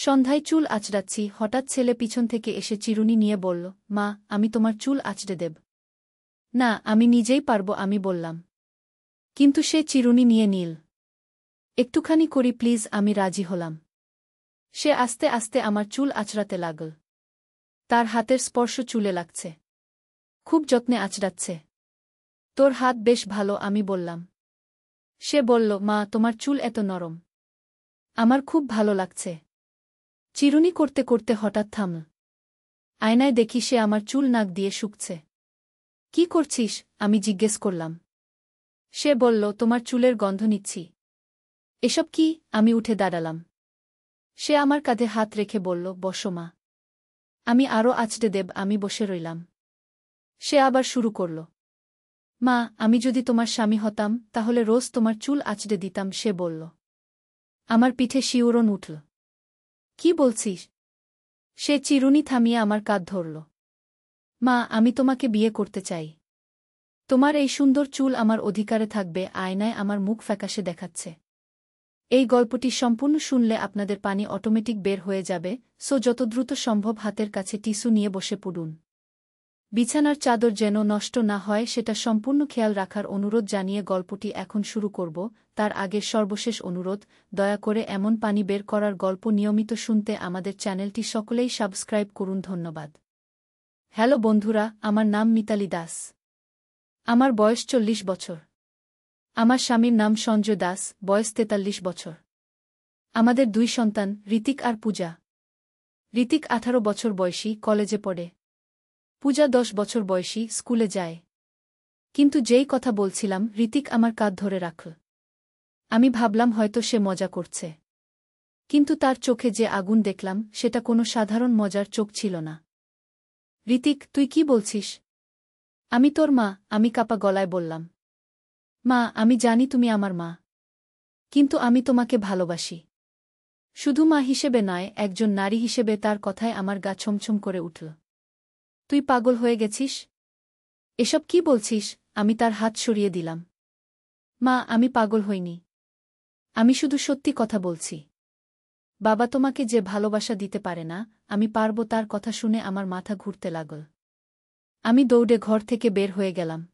সন্ধ্যায় চুল আঁচড়াচ্ছি, হঠাৎ ছেলে পিছন থেকে এসে চিরুনি নিয়ে বলল, মা, আমি তোমার চুল আঁচড়ে দেব। না, আমি নিজেই পারব, আমি বললাম। কিন্তু সে চিরুনি নিয়ে নীল। একটুখানি করি প্লিজ, আমি রাজি হলাম। সে আস্তে আস্তে আমার চুল আঁচড়াতে লাগল। তার হাতের স্পর্শ চুলে লাগছে। খুব যত্নে আঁচড়াচ্ছে। তোর হাত বেশ ভালো, আমি বললাম। সে বলল, মা, তোমার চুল এত নরম। আমার খুব ভালো লাগছে। চিরুনি করতে করতে হঠাৎ থামল। আয়নায় দেখি সে আমার চুল নাক দিয়ে শুকছে। কি করছিস? আমি জিজ্ঞেস করলাম। সে বলল, তোমার চুলের গন্ধ নিচ্ছি। এসব কি? আমি উঠে দাঁড়ালাম। সে আমার কাঁধে হাত রেখে বলল, বসো মা। আমি আরও আঁচড়ে দেব। আমি বসে রইলাম। সে আবার শুরু করল। মা, আমি যদি তোমার স্বামী হতাম তাহলে রোজ তোমার চুল আঁচড়ে দিতাম, সে বলল। আমার পিঠে শিউরণ উঠল। কি বলছিস? সে চিরুনি থামিয়ে আমার কাঁধ ধরল। মা, আমি তোমাকে বিয়ে করতে চাই। তোমার এই সুন্দর চুল আমার অধিকারে থাকবে। আয়নায় আমার মুখ ফ্যাকাশে দেখাচ্ছে। এই গল্পটি সম্পূর্ণ শুনলে আপনাদের পানি অটোমেটিক বের হয়ে যাবে, সো যত দ্রুত সম্ভব হাতের কাছে টিস্যু নিয়ে বসে পড়ুন। বিছানার চাদর যেন নষ্ট না হয় সেটা সম্পূর্ণ খেয়াল রাখার অনুরোধ জানিয়ে গল্পটি এখন শুরু করব। তার আগের সর্বশেষ অনুরোধ, দয়া করে এমন পানি বের করার গল্প নিয়মিত শুনতে আমাদের চ্যানেলটি সকলেই সাবস্ক্রাইব করুন। ধন্যবাদ। হ্যালো বন্ধুরা, আমার নাম মিতালি দাস। আমার বয়স 40 বছর। আমার স্বামীর নাম সঞ্জয় দাস, বয়স 43 বছর। আমাদের 2 সন্তান, ঋতিক আর পূজা। ঋতিক 18 বছর বয়সী, কলেজে পড়ে। পূজা 10 বছর বয়সী, স্কুলে যায়। কিন্তু যেই কথা বলছিলাম, ঋতিক আমার কাঁধ ধরে রাখল। আমি ভাবলাম হয়তো সে মজা করছে। কিন্তু তার চোখে যে আগুন দেখলাম সেটা কোনো সাধারণ মজার চোখ ছিল না। ঋতিক, তুই কি বলছিস? আমি তোর মা, আমি কাঁপা গলায় বললাম। মা, আমি জানি তুমি আমার মা। কিন্তু আমি তোমাকে ভালোবাসি। শুধু মা হিসেবে নয়, একজন নারী হিসেবে। তার কথায় আমার গা ছমছম করে উঠল। তুই পাগল হয়ে গেছিস? এসব কি বলছিস? আমি তার হাত সরিয়ে দিলাম। মা, আমি পাগল হইনি। আমি শুধু সত্যি কথা বলছি। বাবা তোমাকে যে ভালোবাসা দিতে পারে না, আমি পারব। তার কথা শুনে আমার মাথা ঘুরতে লাগল। আমি দৌড়ে ঘর থেকে বের হয়ে গেলাম।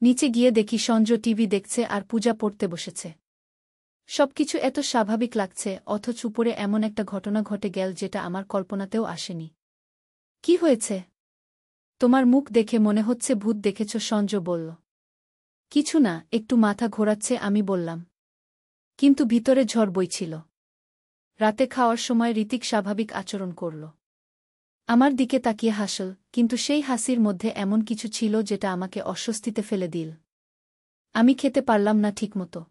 নিচে গিয়ে দেখি সঞ্জয় টিভি দেখছে আর পূজা পড়তে বসেছে। সবকিছু এত স্বাভাবিক লাগছে, অথচ উপরে এমন একটা ঘটনা ঘটে গেল যেটা আমার কল্পনাতেও আসেনি। কি হয়েছে? তোমার মুখ দেখে মনে হচ্ছে ভূত দেখেছ, সঞ্জয় বলল। কিছু না, একটু মাথা ঘোরাচ্ছে, আমি বললাম। কিন্তু ভিতরে ঝড় বইছিল। রাতে খাওয়ার সময় ঋতিক স্বাভাবিক আচরণ করল। আমার দিকে তাকিয়ে হাসল, কিন্তু সেই হাসির মধ্যে এমন কিছু ছিল যেটা আমাকে অস্বস্তিতে ফেলে দিল। আমি খেতে পারলাম না ঠিকমতো।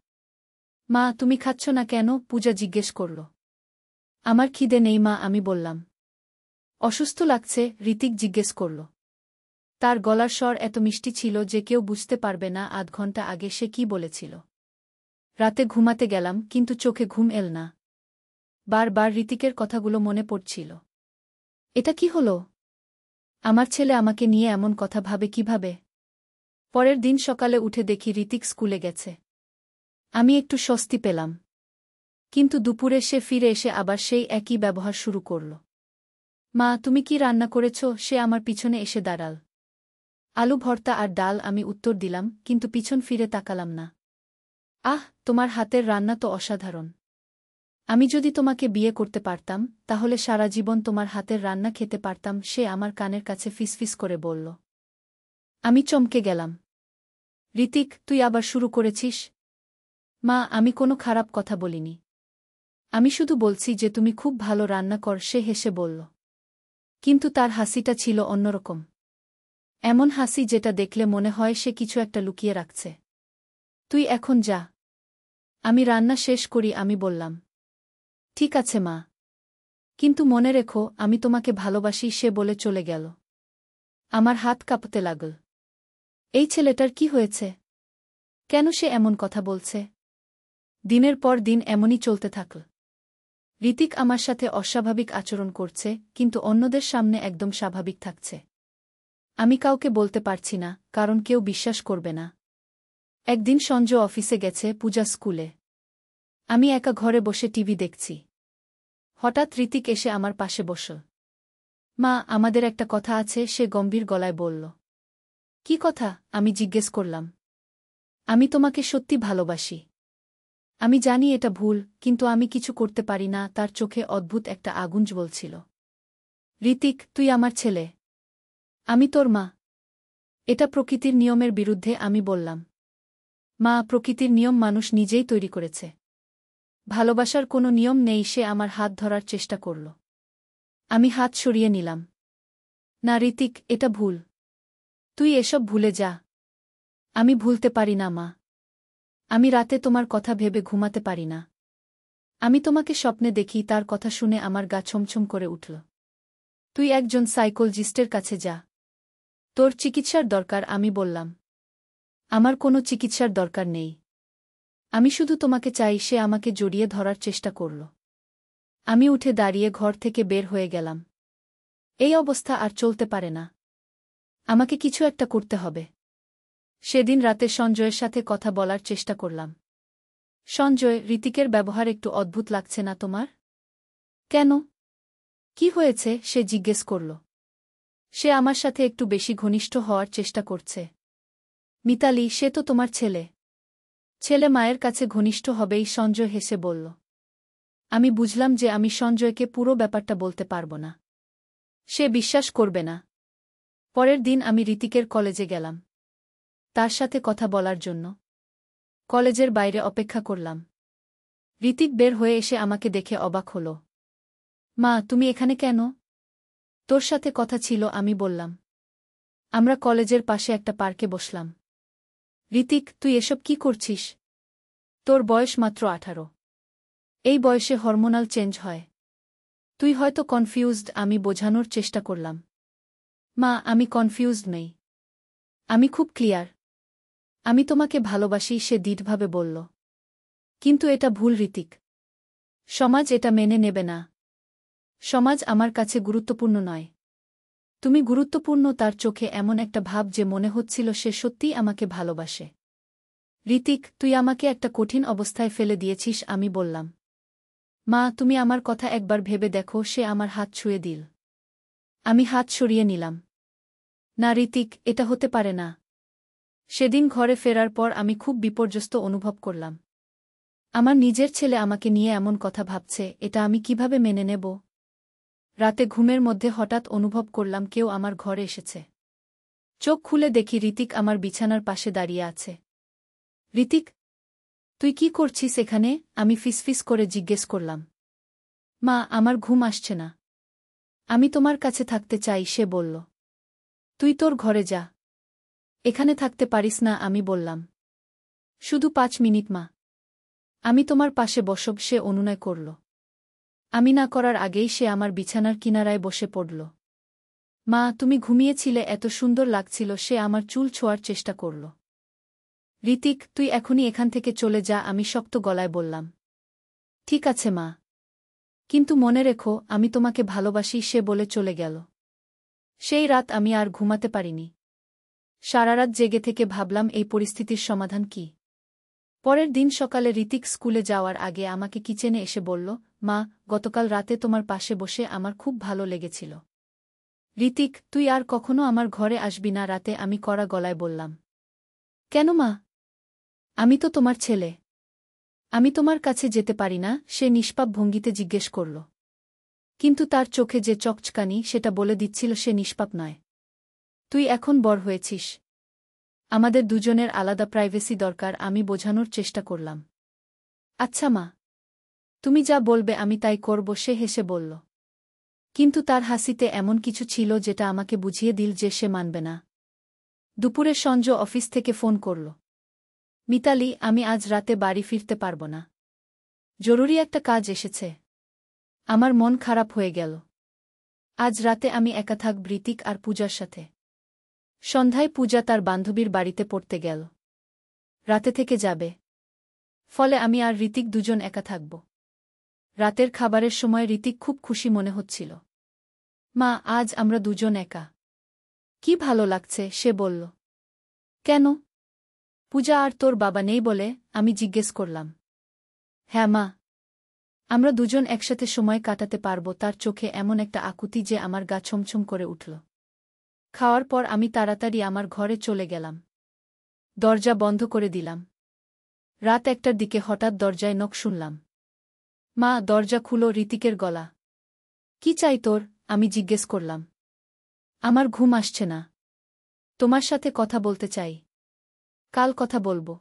মা, তুমি খাচ্ছ না কেন? পূজা জিজ্ঞেস করল। আমার খিদে নেই মা, আমি বললাম। অসুস্থ লাগছে? ঋতিক জিজ্ঞেস করল। তার গলার স্বর এত মিষ্টি ছিল যে কেউ বুঝতে পারবে না আধ ঘন্টা আগে সে কি বলেছিল। রাতে ঘুমাতে গেলাম, কিন্তু চোখে ঘুম এল না। বারবার ঋতিকের কথাগুলো মনে পড়ছিল। এটা কি হলো? আমার ছেলে আমাকে নিয়ে এমন কথা ভাবে কিভাবে? পরের দিন সকালে উঠে দেখি ঋতিক স্কুলে গেছে। আমি একটু স্বস্তি পেলাম। কিন্তু দুপুরে সে ফিরে এসে আবার সেই একই ব্যবহার শুরু করল। মা, তুমি কি রান্না করেছ? সে আমার পিছনে এসে দাঁড়াল। আলু ভর্তা আর ডাল, আমি উত্তর দিলাম, কিন্তু পিছন ফিরে তাকালাম না। আহ, তোমার হাতের রান্না তো অসাধারণ। আমি যদি তোমাকে বিয়ে করতে পারতাম তাহলে সারা জীবন তোমার হাতের রান্না খেতে পারতাম, সে আমার কানের কাছে ফিসফিস করে বলল। আমি চমকে গেলাম। ঋতিক, তুই আবার শুরু করেছিস? মা, আমি কোনো খারাপ কথা বলিনি। আমি শুধু বলছি যে তুমি খুব ভালো রান্না কর, সে হেসে বলল। কিন্তু তার হাসিটা ছিল অন্যরকম। এমন হাসি যেটা দেখলে মনে হয় সে কিছু একটা লুকিয়ে রাখছে। তুই এখন যা। আমি রান্না শেষ করি, আমি বললাম। ঠিক আছে মা। কিন্তু মনে রেখো, আমি তোমাকে ভালোবাসি, সে বলে চলে গেল। আমার হাত কাঁপতে লাগল। এই ছেলেটার কি হয়েছে? কেন সে এমন কথা বলছে? দিনের পর দিন এমনই চলতে থাকল। ঋতিক আমার সাথে অস্বাভাবিক আচরণ করছে, কিন্তু অন্যদের সামনে একদম স্বাভাবিক থাকছে। আমি কাউকে বলতে পারছি না, কারণ কেউ বিশ্বাস করবে না। একদিন সঞ্জয় অফিসে গেছে, পূজা স্কুলে। আমি একা ঘরে বসে টিভি দেখছি। হঠাৎ ঋতিক এসে আমার পাশে বসল। মা, আমাদের একটা কথা আছে, সে গম্ভীর গলায় বলল। কি কথা? আমি জিজ্ঞেস করলাম। আমি তোমাকে সত্যি ভালোবাসি। আমি জানি এটা ভুল, কিন্তু আমি কিছু করতে পারি না। তার চোখে অদ্ভুত একটা আগুন জ্বলছিল। ঋতিক, তুই আমার ছেলে। আমি তোর মা। এটা প্রকৃতির নিয়মের বিরুদ্ধে, আমি বললাম। মা, প্রকৃতির নিয়ম মানুষ নিজেই তৈরি করেছে। ভালোবাসার কোনো নিয়ম নেই। সে আমার হাত ধরার চেষ্টা করল। আমি হাত সরিয়ে নিলাম। না ঋতিক, এটা ভুল। তুই এসব ভুলে যা। আমি ভুলতে পারি না মা। আমি রাতে তোমার কথা ভেবে ঘুমাতে পারি না। আমি তোমাকে স্বপ্নে দেখি। তার কথা শুনে আমার গা ছমছম করে উঠল। তুই একজন সাইকোলজিস্টের কাছে যা। তোর চিকিৎসার দরকার, আমি বললাম। আমার কোনো চিকিৎসার দরকার নেই। আমি শুধু তোমাকে চাই। সে আমাকে জড়িয়ে ধরার চেষ্টা করল। আমি উঠে দাঁড়িয়ে ঘর থেকে বের হয়ে গেলাম। এই অবস্থা আর চলতে পারে না। আমাকে কিছু একটা করতে হবে। সেদিন রাতে সঞ্জয়ের সাথে কথা বলার চেষ্টা করলাম। সঞ্জয়, ঋতিকের ব্যবহার একটু অদ্ভুত লাগছে না তোমার? কেন? কি হয়েছে? সে জিজ্ঞেস করল। সে আমার সাথে একটু বেশি ঘনিষ্ঠ হওয়ার চেষ্টা করছে। মিতালি, সে তো তোমার ছেলে। ছেলে মায়ের কাছে ঘনিষ্ঠ হবেই, সঞ্জয় হেসে বলল। আমি বুঝলাম যে আমি সঞ্জয়কে পুরো ব্যাপারটা বলতে পারব না। সে বিশ্বাস করবে না। পরের দিন আমি ঋতিকের কলেজে গেলাম তার সাথে কথা বলার জন্য। কলেজের বাইরে অপেক্ষা করলাম। ঋতিক বের হয়ে এসে আমাকে দেখে অবাক হল। মা, তুমি এখানে কেন? তোর সাথে কথা ছিল, আমি বললাম। আমরা কলেজের পাশে একটা পার্কে বসলাম। ঋতিক, তুই এসব কি করছিস? তোর বয়স মাত্র 18। এই বয়সে হরমোনাল চেঞ্জ হয়। তুই হয়তো কনফিউজড, আমি বোঝানোর চেষ্টা করলাম। মা, আমি কনফিউজড নই। আমি খুব ক্লিয়ার। আমি তোমাকে ভালোবাসি, সে দৃঢ়ভাবে বলল। কিন্তু এটা ভুল ঋতিক। সমাজ এটা মেনে নেবে না। সমাজ আমার কাছে গুরুত্বপূর্ণ নয়। তুমি গুরুত্বপূর্ণ। তার চোখে এমন একটা ভাব যে মনে হচ্ছিল সে সত্যিই আমাকে ভালোবাসে। ঋতিক, তুই আমাকে একটা কঠিন অবস্থায় ফেলে দিয়েছিস, আমি বললাম। মা, তুমি আমার কথা একবার ভেবে দেখো। সে আমার হাত ছুঁয়ে দিল। আমি হাত সরিয়ে নিলাম। না ঋতিক, এটা হতে পারে না। সেদিন ঘরে ফেরার পর আমি খুব বিপর্যস্ত অনুভব করলাম। আমার নিজের ছেলে আমাকে নিয়ে এমন কথা ভাবছে, এটা আমি কিভাবে মেনে নেব? রাতে ঘুমের মধ্যে হঠাৎ অনুভব করলাম কেউ আমার ঘরে এসেছে। চোখ খুলে দেখি ঋতিক আমার বিছানার পাশে দাঁড়িয়ে আছে। ঋতিক, তুই কি করছিস এখানে? আমি ফিসফিস করে জিজ্ঞেস করলাম। মা, আমার ঘুম আসছে না। আমি তোমার কাছে থাকতে চাই, সে বলল। তুই তোর ঘরে যা। এখানে থাকতে পারিস না, আমি বললাম। শুধু 5 মিনিট মা। আমি তোমার পাশে বসব, সে অনুনয় করল। আমি না করার আগেই সে আমার বিছানার কিনারায় বসে পড়ল। মা, তুমি ঘুমিয়েছিলে, এত সুন্দর লাগছিল। সে আমার চুল ছোঁয়ার চেষ্টা করল। ঋতিক, তুই এখনই এখান থেকে চলে যা, আমি শক্ত গলায় বললাম। ঠিক আছে মা। কিন্তু মনে রেখো, আমি তোমাকে ভালোবাসি, সে বলে চলে গেল। সেই রাত আমি আর ঘুমাতে পারিনি। সারারাত জেগে থেকে ভাবলাম এই পরিস্থিতির সমাধান কি। পরের দিন সকালে ঋতিক স্কুলে যাওয়ার আগে আমাকে কিচেনে এসে বলল, মা, গতকাল রাতে তোমার পাশে বসে আমার খুব ভালো লেগেছিল। ঋতিক, তুই আর কখনো আমার ঘরে আসবি না রাতে, আমি কড়া গলায় বললাম। কেন মা? আমি তো তোমার ছেলে। আমি তোমার কাছে যেতে পারি না? সে নিষ্পাপ ভঙ্গিতে জিজ্ঞেস করল। কিন্তু তার চোখে যে চকচকানি, সেটা বলে দিচ্ছিল সে নিষ্পাপ নয়। তুই এখন বড় হয়েছিস। আমাদের দুজনের আলাদা প্রাইভেসি দরকার, আমি বোঝানোর চেষ্টা করলাম। আচ্ছা মা, তুমি যা বলবে আমি তাই করব, সে হেসে বলল। কিন্তু তার হাসিতে এমন কিছু ছিল যেটা আমাকে বুঝিয়ে দিল যে সে মানবে না। দুপুরে সঞ্জয় অফিস থেকে ফোন করল। মিতালি, আমি আজ রাতে বাড়ি ফিরতে পারব না। জরুরি একটা কাজ এসেছে। আমার মন খারাপ হয়ে গেল। আজ রাতে আমি একা থাকব ঋতিক আর পূজার সাথে। সন্ধ্যায় পূজা তার বান্ধবীর বাড়িতে পড়তে গেল। রাতে থেকে যাবে। ফলে আমি আর ঋতিক দুজন একা থাকব। রাতের খাবারের সময় ঋতিক খুব খুশি মনে হচ্ছিল। মা, আজ আমরা দুজন একা। কি ভালো লাগছে, সে বলল। কেন? পূজা আর তোর বাবা নেই বলে? আমি জিজ্ঞেস করলাম। হ্যাঁ মা। আমরা দুজন একসাথে সময় কাটাতে পারব, তার চোখে এমন একটা আকুতি যে আমার গা ছমছম করে উঠল। খাওয়ার পর আমি তাড়াতাড়ি আমার ঘরে চলে গেলাম। দরজা বন্ধ করে দিলাম। রাত 1টার দিকে হঠাৎ দরজায় নক শুনলাম। মা, দরজা খুলো। ঋতিকের গলা। কি চাই তোর? আমি জিজ্ঞেস করলাম। আমার ঘুম আসছে না। তোমার সাথে কথা বলতে চাই। কাল কথা বলবো।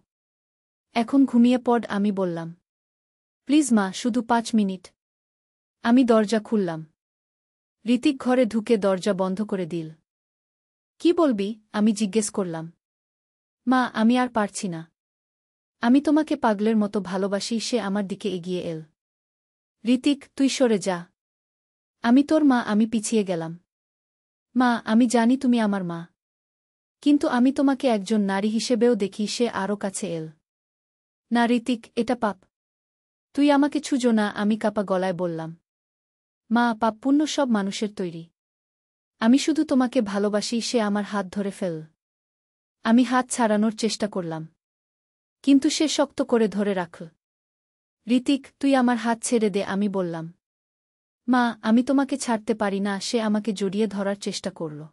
এখন ঘুমিয়ে পড়, আমি বললাম। প্লিজ মা, শুধু 5 মিনিট। আমি দরজা খুললাম। ঋতিক ঘরে ঢুকে দরজা বন্ধ করে দিল। কি বলবি? আমি জিজ্ঞেস করলাম। মা, আমি আর পারছি না। আমি তোমাকে পাগলের মতো ভালোবাসি। সে আমার দিকে এগিয়ে এল। ঋতিক, তুই সরে যা। আমি তোর মা। আমি পিছিয়ে গেলাম। মা, আমি জানি তুমি আমার মা। কিন্তু আমি তোমাকে একজন নারী হিসেবেও দেখি। সে আরও কাছে এল। না ঋতিক, এটা পাপ। তুই আমাকে ছুঁজো না, আমি কাপা গলায় বললাম। মা, পাপ পুণ্য সব মানুষের তৈরি। আমি শুধু তোমাকে ভালোবাসি। সে আমার হাত ধরে ফেল। আমি হাত ছাড়ানোর চেষ্টা করলাম। কিন্তু সে শক্ত করে ধরে রাখল। ঋতিক, তুই আমার হাত ছেড়ে দে, আমি বললাম। মা, আমি তোমাকে ছাড়তে পারি না। সে আমাকে জড়িয়ে ধরার চেষ্টা করল।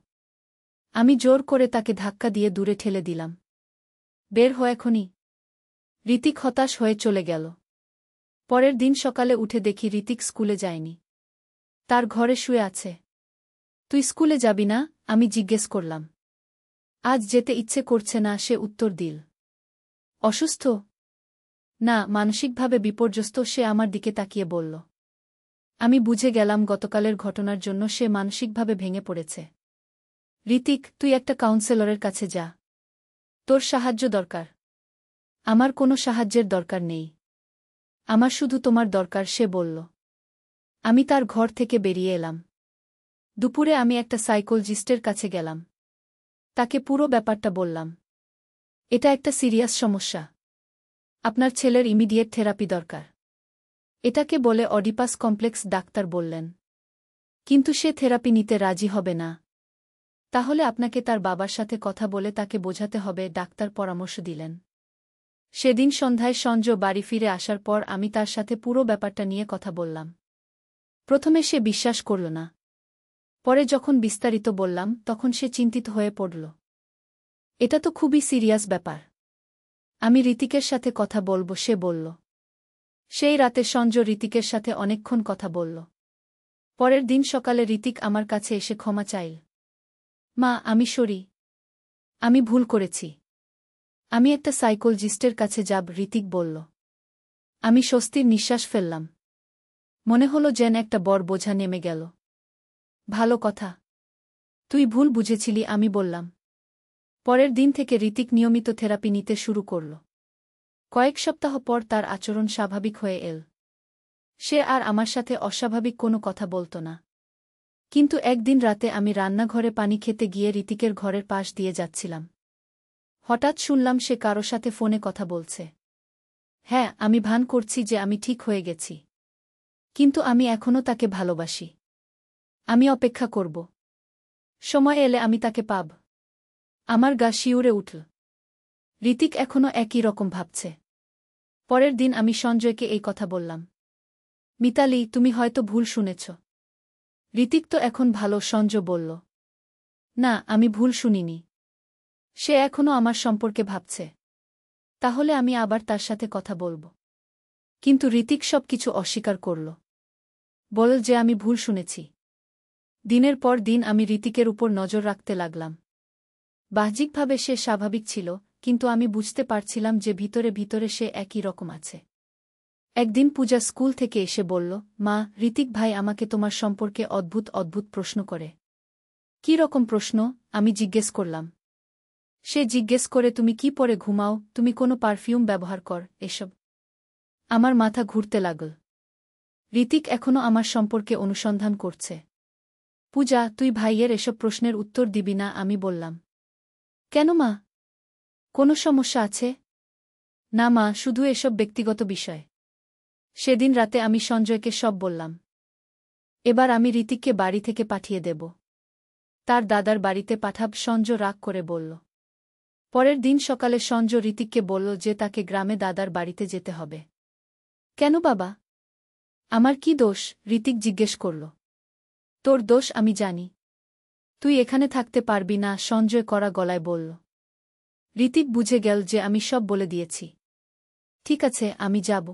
আমি জোর করে তাকে ধাক্কা দিয়ে দূরে ঠেলে দিলাম। বের হ এখনই। ঋতিক হতাশ হয়ে চলে গেল। পরের দিন সকালে উঠে দেখি ঋতিক স্কুলে যায়নি। তার ঘরে শুয়ে আছে। তুই স্কুলে যাবি না? আমি জিজ্ঞেস করলাম। আজ যেতে ইচ্ছে করছে না, সে উত্তর দিল। অসুস্থ? না, মানসিকভাবে বিপর্যস্ত। সে আমার দিকে তাকিয়ে বলল। আমি বুঝে গেলাম গতকালের ঘটনার জন্য সে মানসিকভাবে ভেঙে পড়েছে। ঋতিক, তুই একটা কাউন্সেলরের কাছে যা। তোর সাহায্য দরকার। আমার কোনো সাহায্যের দরকার নেই। আমার শুধু তোমার দরকার, সে বলল। আমি তার ঘর থেকে বেরিয়ে এলাম। দুপুরে আমি একটা সাইকোলজিস্টের কাছে গেলাম। তাকে পুরো ব্যাপারটা বললাম। এটা একটা সিরিয়াস সমস্যা। আপনার ছেলের ইমিডিয়েট থেরাপি দরকার। এটাকে বলে অডিপাস কমপ্লেক্স, ডাক্তার বললেন। কিন্তু সে থেরাপি নিতে রাজি হবে না। তাহলে আপনাকে তার বাবার সাথে কথা বলে তাকে বোঝাতে হবে, ডাক্তার পরামর্শ দিলেন। সেদিন সন্ধ্যায় সঞ্জয় বাড়ি ফিরে আসার পর আমি তার সাথে পুরো ব্যাপারটা নিয়ে কথা বললাম। প্রথমে সে বিশ্বাস করল না। পরে যখন বিস্তারিত বললাম তখন সে চিন্তিত হয়ে পড়ল। এটা তো খুবই সিরিয়াস ব্যাপার। আমি ঋতিকের সাথে কথা বলবো, সে বলল। সেই রাতে সঞ্জয় ঋতিকের সাথে অনেকক্ষণ কথা বলল। পরের দিন সকালে ঋতিক আমার কাছে এসে ক্ষমা চাইল। মা, আমি সরি। আমি ভুল করেছি। আমি একটা সাইকোলজিস্টের কাছে যাব, ঋতিক বলল। আমি স্বস্তির নিঃশ্বাস ফেললাম। মনে হলো যেন একটা বড় বোঝা নেমে গেল। ভালো কথা। তুই ভুল বুঝেছিলি, আমি বললাম। পরের দিন থেকে ঋতিক নিয়মিত থেরাপি নিতে শুরু করল। কয়েক সপ্তাহ পর তার আচরণ স্বাভাবিক হয়ে এল। সে আর আমার সাথে অস্বাভাবিক কোনো কথা বলত না। কিন্তু একদিন রাতে আমি রান্নাঘরে পানি খেতে গিয়ে ঋতিকের ঘরের পাশ দিয়ে যাচ্ছিলাম। হঠাৎ শুনলাম সে কারো সাথে ফোনে কথা বলছে। হ্যাঁ, আমি ভান করছি যে আমি ঠিক হয়ে গেছি। কিন্তু আমি এখনও তাকে ভালোবাসি। আমি অপেক্ষা করব। সময় এলে আমি তাকে পাব। আমার গা শিউরে উঠল। ঋতিক এখনও একই রকম ভাবছে। পরের দিন আমি সঞ্জয়কে এই কথা বললাম। মিতালি, তুমি হয়তো ভুল শুনেছ। ঋতিক তো এখন ভালো, সঞ্জয় বলল। না, আমি ভুল শুনিনি। সে এখনও আমার সম্পর্কে ভাবছে। তাহলে আমি আবার তার সাথে কথা বলব। কিন্তু ঋতিক সবকিছু অস্বীকার করল। বলল যে আমি ভুল শুনেছি। দিনের পর দিন আমি ঋতিকের উপর নজর রাখতে লাগলাম। বাহ্যিকভাবে সে স্বাভাবিক ছিল, কিন্তু আমি বুঝতে পারছিলাম যে ভিতরে ভিতরে সে একই রকম আছে। একদিন পূজা স্কুল থেকে এসে বলল, মা, ঋতিক ভাই আমাকে তোমার সম্পর্কে অদ্ভুত অদ্ভুত প্রশ্ন করে। কী রকম প্রশ্ন? আমি জিজ্ঞেস করলাম। সে জিজ্ঞেস করে তুমি কি পরে ঘুমাও, তুমি কোনো পারফিউম ব্যবহার কর, এসব। আমার মাথা ঘুরতে লাগল। ঋতিক এখনও আমার সম্পর্কে অনুসন্ধান করছে। পূজা, তুই ভাইয়ের এসব প্রশ্নের উত্তর দিবি না, আমি বললাম। কেন মা? কোনো সমস্যা আছে? না মা, শুধু এসব ব্যক্তিগত বিষয়। সেদিন রাতে আমি সঞ্জয়কে সব বললাম। এবার আমি ঋতিককে বাড়ি থেকে পাঠিয়ে দেব। তার দাদার বাড়িতে পাঠাব, সঞ্জয় রাগ করে বলল। পরের দিন সকালে সঞ্জয় ঋতিককে বলল যে তাকে গ্রামে দাদার বাড়িতে যেতে হবে। কেন বাবা? আমার কি দোষ? ঋতিক জিজ্ঞেস করল। তোর দোষ আমি জানি। তুই এখানে থাকতে পারবি না, সঞ্জয় কড়া গলায় বলল। ঋতিক বুঝে গেল যে আমি সব বলে দিয়েছি। ঠিক আছে, আমি যাব।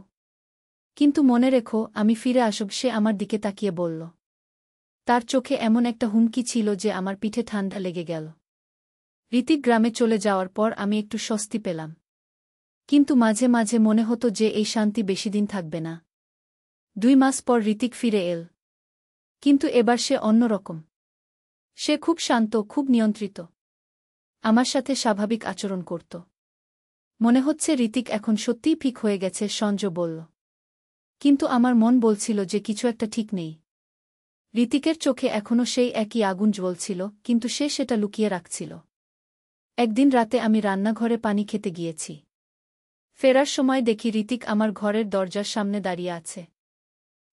কিন্তু মনে রেখো, আমি ফিরে আসব। সে আমার দিকে তাকিয়ে বলল। তার চোখে এমন একটা হুমকি ছিল যে আমার পিঠে ঠান্ডা লেগে গেল। ঋতিক গ্রামে চলে যাওয়ার পর আমি একটু স্বস্তি পেলাম। কিন্তু মাঝে মাঝে মনে হতো যে এই শান্তি বেশিদিন থাকবে না। 2 মাস পর ঋতিক ফিরে এল। কিন্তু এবার সে অন্যরকম। সে খুব শান্ত, খুব নিয়ন্ত্রিত। আমার সাথে স্বাভাবিক আচরণ করত। মনে হচ্ছে ঋতিক এখন সত্যিই ঠিক হয়ে গেছে, সঞ্জয় বলল। কিন্তু আমার মন বলছিল যে কিছু একটা ঠিক নেই। ঋতিকের চোখে এখনও সেই একই আগুন জ্বলছিল, কিন্তু সে সেটা লুকিয়ে রাখছিল। একদিন রাতে আমি রান্নাঘরে পানি খেতে গিয়েছি। ফেরার সময় দেখি ঋতিক আমার ঘরের দরজার সামনে দাঁড়িয়ে আছে।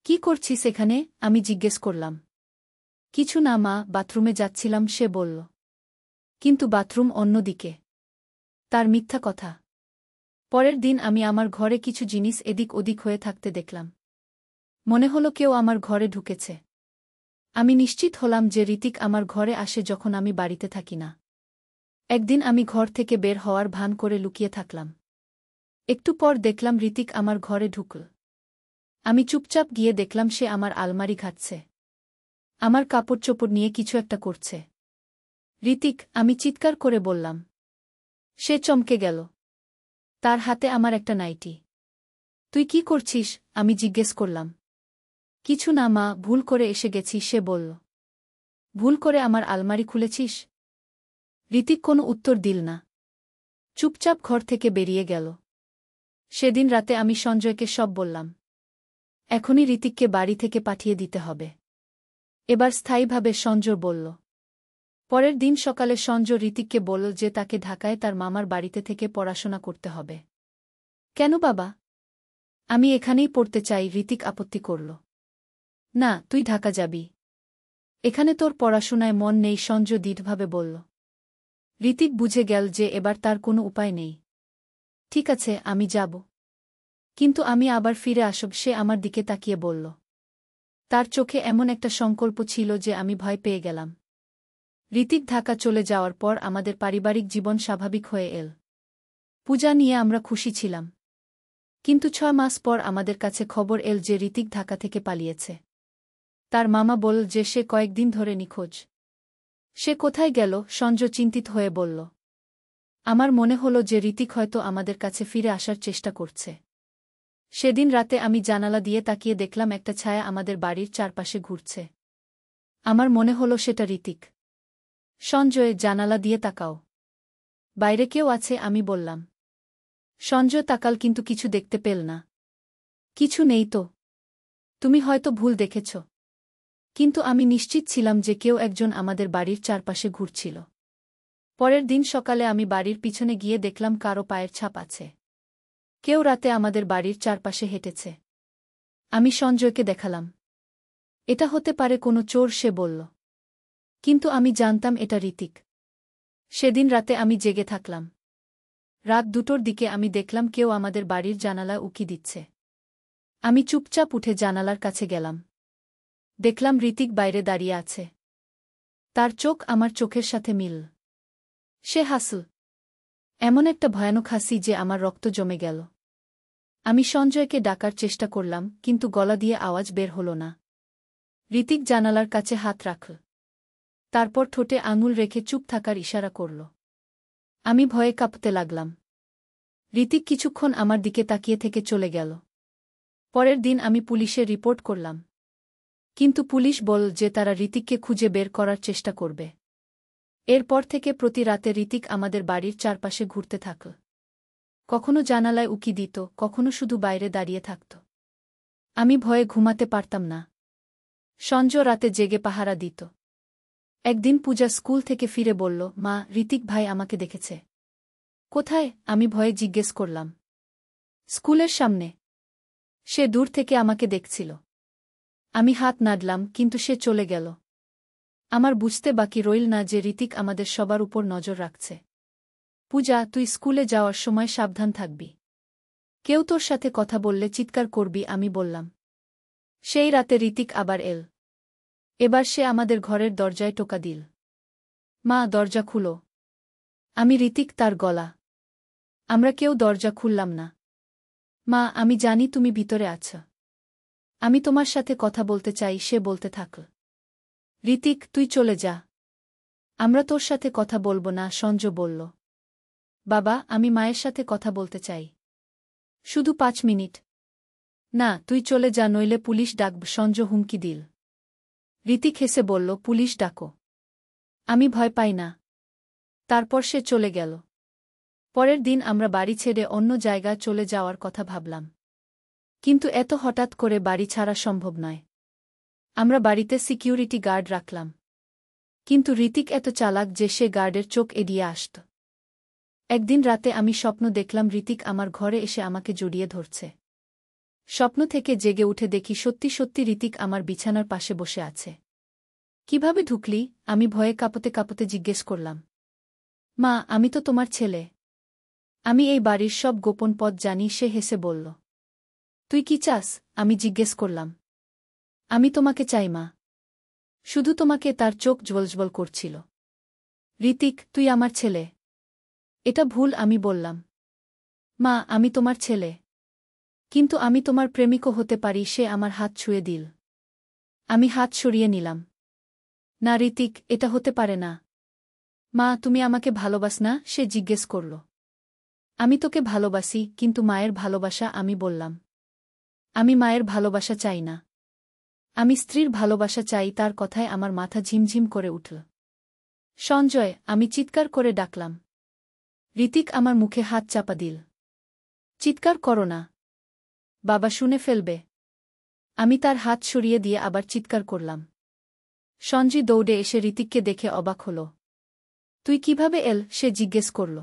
কি করছিস এখানে? আমি জিজ্ঞেস করলাম। কিছু না মা, বাথরুমে যাচ্ছিলাম, সে বলল। কিন্তু বাথরুম অন্যদিকে। তার মিথ্যা কথা। পরের দিন আমি আমার ঘরে কিছু জিনিস এদিক ওদিক হয়ে থাকতে দেখলাম। মনে হলো কেউ আমার ঘরে ঢুকেছে। আমি নিশ্চিত হলাম যে ঋতিক আমার ঘরে আসে যখন আমি বাড়িতে থাকি না। একদিন আমি ঘর থেকে বের হওয়ার ভান করে লুকিয়ে থাকলাম। একটু পর দেখলাম ঋতিক আমার ঘরে ঢুকল। আমি চুপচাপ গিয়ে দেখলাম সে আমার আলমারি ঘাঁটছে। আমার কাপড়-চোপড় নিয়ে কিছু একটা করছে। ঋতিক, আমি চিৎকার করে বললাম। সে চমকে গেল। তার হাতে আমার একটা নাইটি। তুই কি করছিস? আমি জিজ্ঞেস করলাম। কিছু না মা, ভুল করে এসে গেছি, সে বলল। ভুল করে আমার আলমারি খুলেছিস? ঋতিক কোনো উত্তর দিল না। চুপচাপ ঘর থেকে বেরিয়ে গেল। সেদিন রাতে আমি সঞ্জয়কে সব বললাম। এখনই ঋতিককে বাড়ি থেকে পাঠিয়ে দিতে হবে। এবার স্থায়ীভাবে, সঞ্জয় বলল। পরের দিন সকালে সঞ্জয় ঋতিককে বলল যে তাকে ঢাকায় তার মামার বাড়িতে থেকে পড়াশোনা করতে হবে। কেন বাবা? আমি এখানেই পড়তে চাই, ঋতিক আপত্তি করল। না, তুই ঢাকা যাবি। এখানে তোর পড়াশোনায় মন নেই, সঞ্জয় দৃঢ়ভাবে বলল। ঋতিক বুঝে গেল যে এবার তার কোনো উপায় নেই। ঠিক আছে, আমি যাব। কিন্তু আমি আবার ফিরে আসব, সে আমার দিকে তাকিয়ে বলল। তার চোখে এমন একটা সংকল্প ছিল যে আমি ভয় পেয়ে গেলাম। ঋতিক ঢাকা চলে যাওয়ার পর আমাদের পারিবারিক জীবন স্বাভাবিক হয়ে এল। পূজা নিয়ে আমরা খুশি ছিলাম। কিন্তু 6 মাস পর আমাদের কাছে খবর এল যে ঋতিক ঢাকা থেকে পালিয়েছে। তার মামা বলল যে সে কয়েকদিন ধরে নিখোঁজ। সে কোথায় গেল? সঞ্জয় চিন্তিত হয়ে বলল। আমার মনে হলো যে ঋতিক হয়তো আমাদের কাছে ফিরে আসার চেষ্টা করছে। সেদিন রাতে আমি জানালা দিয়ে তাকিয়ে দেখলাম একটা ছায়া আমাদের বাড়ির চারপাশে ঘুরছে। আমার মনে হলো সেটা ঋতিক। সঞ্জয়, জানালা দিয়ে তাকাও। বাইরে কেউ আছে, আমি বললাম। সঞ্জয় তাকাল কিন্তু কিছু দেখতে পেল না। কিছু নেই তো। তুমি হয়তো ভুল দেখেছ। কিন্তু আমি নিশ্চিত ছিলাম যে কেউ একজন আমাদের বাড়ির চারপাশে ঘুরছিল। পরের দিন সকালে আমি বাড়ির পিছনে গিয়ে দেখলাম কারো পায়ের ছাপ আছে। কেউ রাতে আমাদের বাড়ির চারপাশে হেঁটেছে। আমি সঞ্জয়কে দেখালাম। এটা হতে পারে কোনো চোর, সে বলল। কিন্তু আমি জানতাম এটা ঋতিক। সেদিন রাতে আমি জেগে থাকলাম। রাত 2টোর দিকে আমি দেখলাম কেউ আমাদের বাড়ির জানালায় উকি দিচ্ছে। আমি চুপচাপ উঠে জানালার কাছে গেলাম। দেখলাম ঋতিক বাইরে দাঁড়িয়ে আছে। তার চোখ আমার চোখের সাথে মিল। সে হাসল। এমন একটা ভয়ানক হাসি যে আমার রক্ত জমে গেল। আমি সঞ্জয়কে ডাকার চেষ্টা করলাম, কিন্তু গলা দিয়ে আওয়াজ বের হল না। ঋতিক জানালার কাছে হাত রাখল। তারপর ঠোঁটে আঙুল রেখে চুপ থাকার ইশারা করল। আমি ভয়ে কাঁপতে লাগলাম। ঋতিক কিছুক্ষণ আমার দিকে তাকিয়ে থেকে চলে গেল। পরের দিন আমি পুলিশে রিপোর্ট করলাম। কিন্তু পুলিশ বলল যে তারা ঋতিককে খুঁজে বের করার চেষ্টা করবে। এরপর থেকে প্রতি রাতে ঋতিক আমাদের বাড়ির চারপাশে ঘুরতে থাকল। কখনো জানালায় উকি দিত, কখনো শুধু বাইরে দাঁড়িয়ে থাকত। আমি ভয়ে ঘুমাতে পারতাম না। সঞ্জয় রাতে জেগে পাহারা দিত। একদিন পূজা স্কুল থেকে ফিরে বলল, মা, ঋতিক ভাই আমাকে দেখেছে। কোথায়? আমি ভয়ে জিজ্ঞেস করলাম। স্কুলের সামনে। সে দূর থেকে আমাকে দেখছিল। আমি হাত নাড়লাম, কিন্তু সে চলে গেল। আমার বুঝতে বাকি রইল না যে ঋতিক আমাদের সবার উপর নজর রাখছে। পূজা, তুই স্কুলে যাওয়ার সময় সাবধান থাকবি। কেউ তোর সাথে কথা বললে চিৎকার করবি, আমি বললাম। সেই রাতে ঋতিক আবার এল। এবার সে আমাদের ঘরের দরজায় টোকা দিল। মা, দরজা খুলো। আমি ঋতিক, তার গলা। আমরা কেউ দরজা খুললাম না। মা, আমি জানি তুমি ভিতরে আছ। আমি তোমার সাথে কথা বলতে চাই, সে বলতে থাকল। ঋতিক, তুই চলে যা। আমরা তোর সাথে কথা বলবো না, সঞ্জু বলল। বাবা, আমি মায়ের সাথে কথা বলতে চাই। শুধু 5 মিনিট। না, তুই চলে যা, নইলে পুলিশ ডাকব, সঞ্জু হুমকি দিল। ঋতিক হেসে বলল, পুলিশ ডাকো। আমি ভয় পাই না। তারপর সে চলে গেল। পরের দিন আমরা বাড়ি ছেড়ে অন্য জায়গায় চলে যাওয়ার কথা ভাবলাম। কিন্তু এত হঠাৎ করে বাড়ি ছাড়া সম্ভব নয়। আমরা বাড়িতে সিকিউরিটি গার্ড রাখলাম। কিন্তু ঋতিক এত চালাক যে সে গার্ডের চোখ এড়িয়ে আসত। একদিন রাতে আমি স্বপ্ন দেখলাম ঋতিক আমার ঘরে এসে আমাকে জড়িয়ে ধরছে। স্বপ্ন থেকে জেগে উঠে দেখি সত্যি সত্যি ঋতিক আমার বিছানার পাশে বসে আছে। কিভাবে ঢুকলি? আমি ভয়ে কাঁপতে কাঁপতে জিজ্ঞেস করলাম। মা, আমি তো তোমার ছেলে। আমি এই বাড়ির সব গোপন পথ জানি, সে হেসে বলল। তুই কি চাস? আমি জিজ্ঞেস করলাম। আমি তোমাকে চাই মা। শুধু তোমাকে। তার চোখ জ্বলজ্বল করছিল। ঋতিক, তুই আমার ছেলে। এটা ভুল, আমি বললাম। মা, আমি তোমার ছেলে। কিন্তু আমি তোমার প্রেমিকও হতে পারি। সে আমার হাত ছুঁয়ে দিল। আমি হাত সরিয়ে নিলাম। না ঋতিক, এটা হতে পারে না। মা, তুমি আমাকে ভালোবাস না? সে জিজ্ঞেস করল। আমি তোকে ভালোবাসি, কিন্তু মায়ের ভালোবাসা, আমি বললাম। আমি মায়ের ভালোবাসা চাই না। আমি স্ত্রীর ভালোবাসা চাই। তার কথায় আমার মাথা ঝিমঝিম করে উঠল। সঞ্জয়, আমি চিৎকার করে ডাকলাম। ঋতিক আমার মুখে হাত চাপা দিল। চিৎকার করো না। বাবা শুনে ফেলবে। আমি তার হাত সরিয়ে দিয়ে আবার চিৎকার করলাম। সঞ্জয় দৌড়ে এসে ঋতিককে দেখে অবাক হল। তুই কিভাবে এল? সে জিজ্ঞেস করল।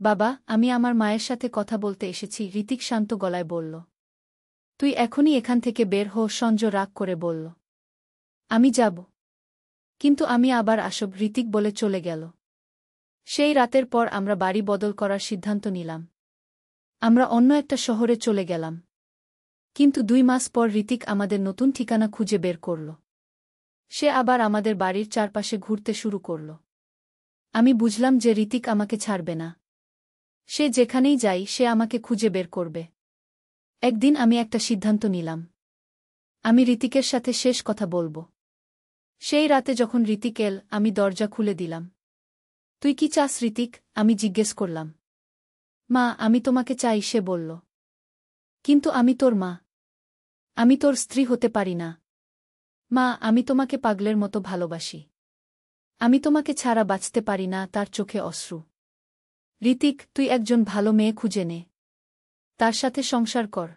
বাবা, আমি আমার মায়ের সাথে কথা বলতে এসেছি, ঋতিক শান্ত গলায় বলল। তুই এখনই এখান থেকে বের হো, সঞ্জয় রাগ করে বলল। আমি যাব। কিন্তু আমি আবার আসব, ঋতিক বলে চলে গেল। সেই রাতের পর আমরা বাড়ি বদল করার সিদ্ধান্ত নিলাম। আমরা অন্য একটা শহরে চলে গেলাম। কিন্তু 2 মাস পর ঋতিক আমাদের নতুন ঠিকানা খুঁজে বের করল। সে আবার আমাদের বাড়ির চারপাশে ঘুরতে শুরু করল। আমি বুঝলাম যে ঋতিক আমাকে ছাড়বে না। সে যেখানেই যাই, সে আমাকে খুঁজে বের করবে। একদিন আমি একটা সিদ্ধান্ত নিলাম। আমি ঋতিকের সাথে শেষ কথা বলবো। সেই রাতে যখন ঋতিক এল, আমি দরজা খুলে দিলাম। তুই কি চাস ঋতিক? আমি জিজ্ঞেস করলাম। মা, আমি তোমাকে চাই, সে বলল। কিন্তু আমি তোর মা। আমি তোর স্ত্রী হতে পারি না। মা, আমি তোমাকে পাগলের মতো ভালোবাসি। আমি তোমাকে ছাড়া বাঁচতে পারি না। তার চোখে অশ্রু। ঋতিক, তুই একজন ভালো মেয়ে খুঁজে নে। তার সাথে সংসার কর।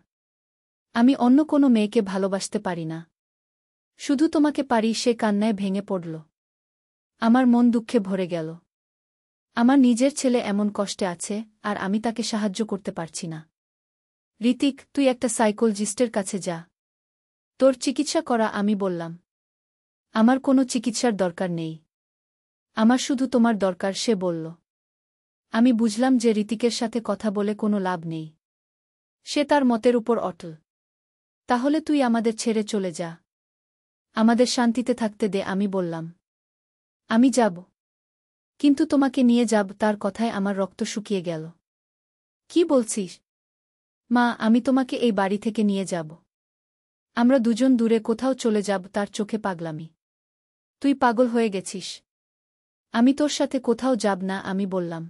আমি অন্য কোনো মেয়েকে ভালোবাসতে পারি না। শুধু তোমাকে পারি। সে কান্নায় ভেঙে পড়ল। আমার মন দুঃখে ভরে গেল। আমার নিজের ছেলে এমন কষ্টে আছে, আর আমি তাকে সাহায্য করতে পারছি না। ঋতিক, তুই একটা সাইকোলজিস্টের কাছে যা। তোর চিকিৎসা করা। আমি বললাম। আমার কোনো চিকিৎসার দরকার নেই। আমার শুধু তোমার দরকার, সে বলল। আমি বুঝলাম যে ঋতিকের সাথে কথা বলে কোনো লাভ নেই। সে তার মতের উপর অটল। তাহলে তুই আমাদের ছেড়ে চলে যা। আমাদের শান্তিতে থাকতে দে। আমি বললাম। আমি যাব। কিন্তু তোমাকে নিয়ে যাব। তার কথায় আমার রক্ত শুকিয়ে গেল। কি বলছিস? মা, আমি তোমাকে এই বাড়ি থেকে নিয়ে যাব। আমরা দুজন দূরে কোথাও চলে যাব। তার চোখে পাগলামি। তুই পাগল হয়ে গেছিস। আমি তোর সাথে কোথাও যাব না, আমি বললাম।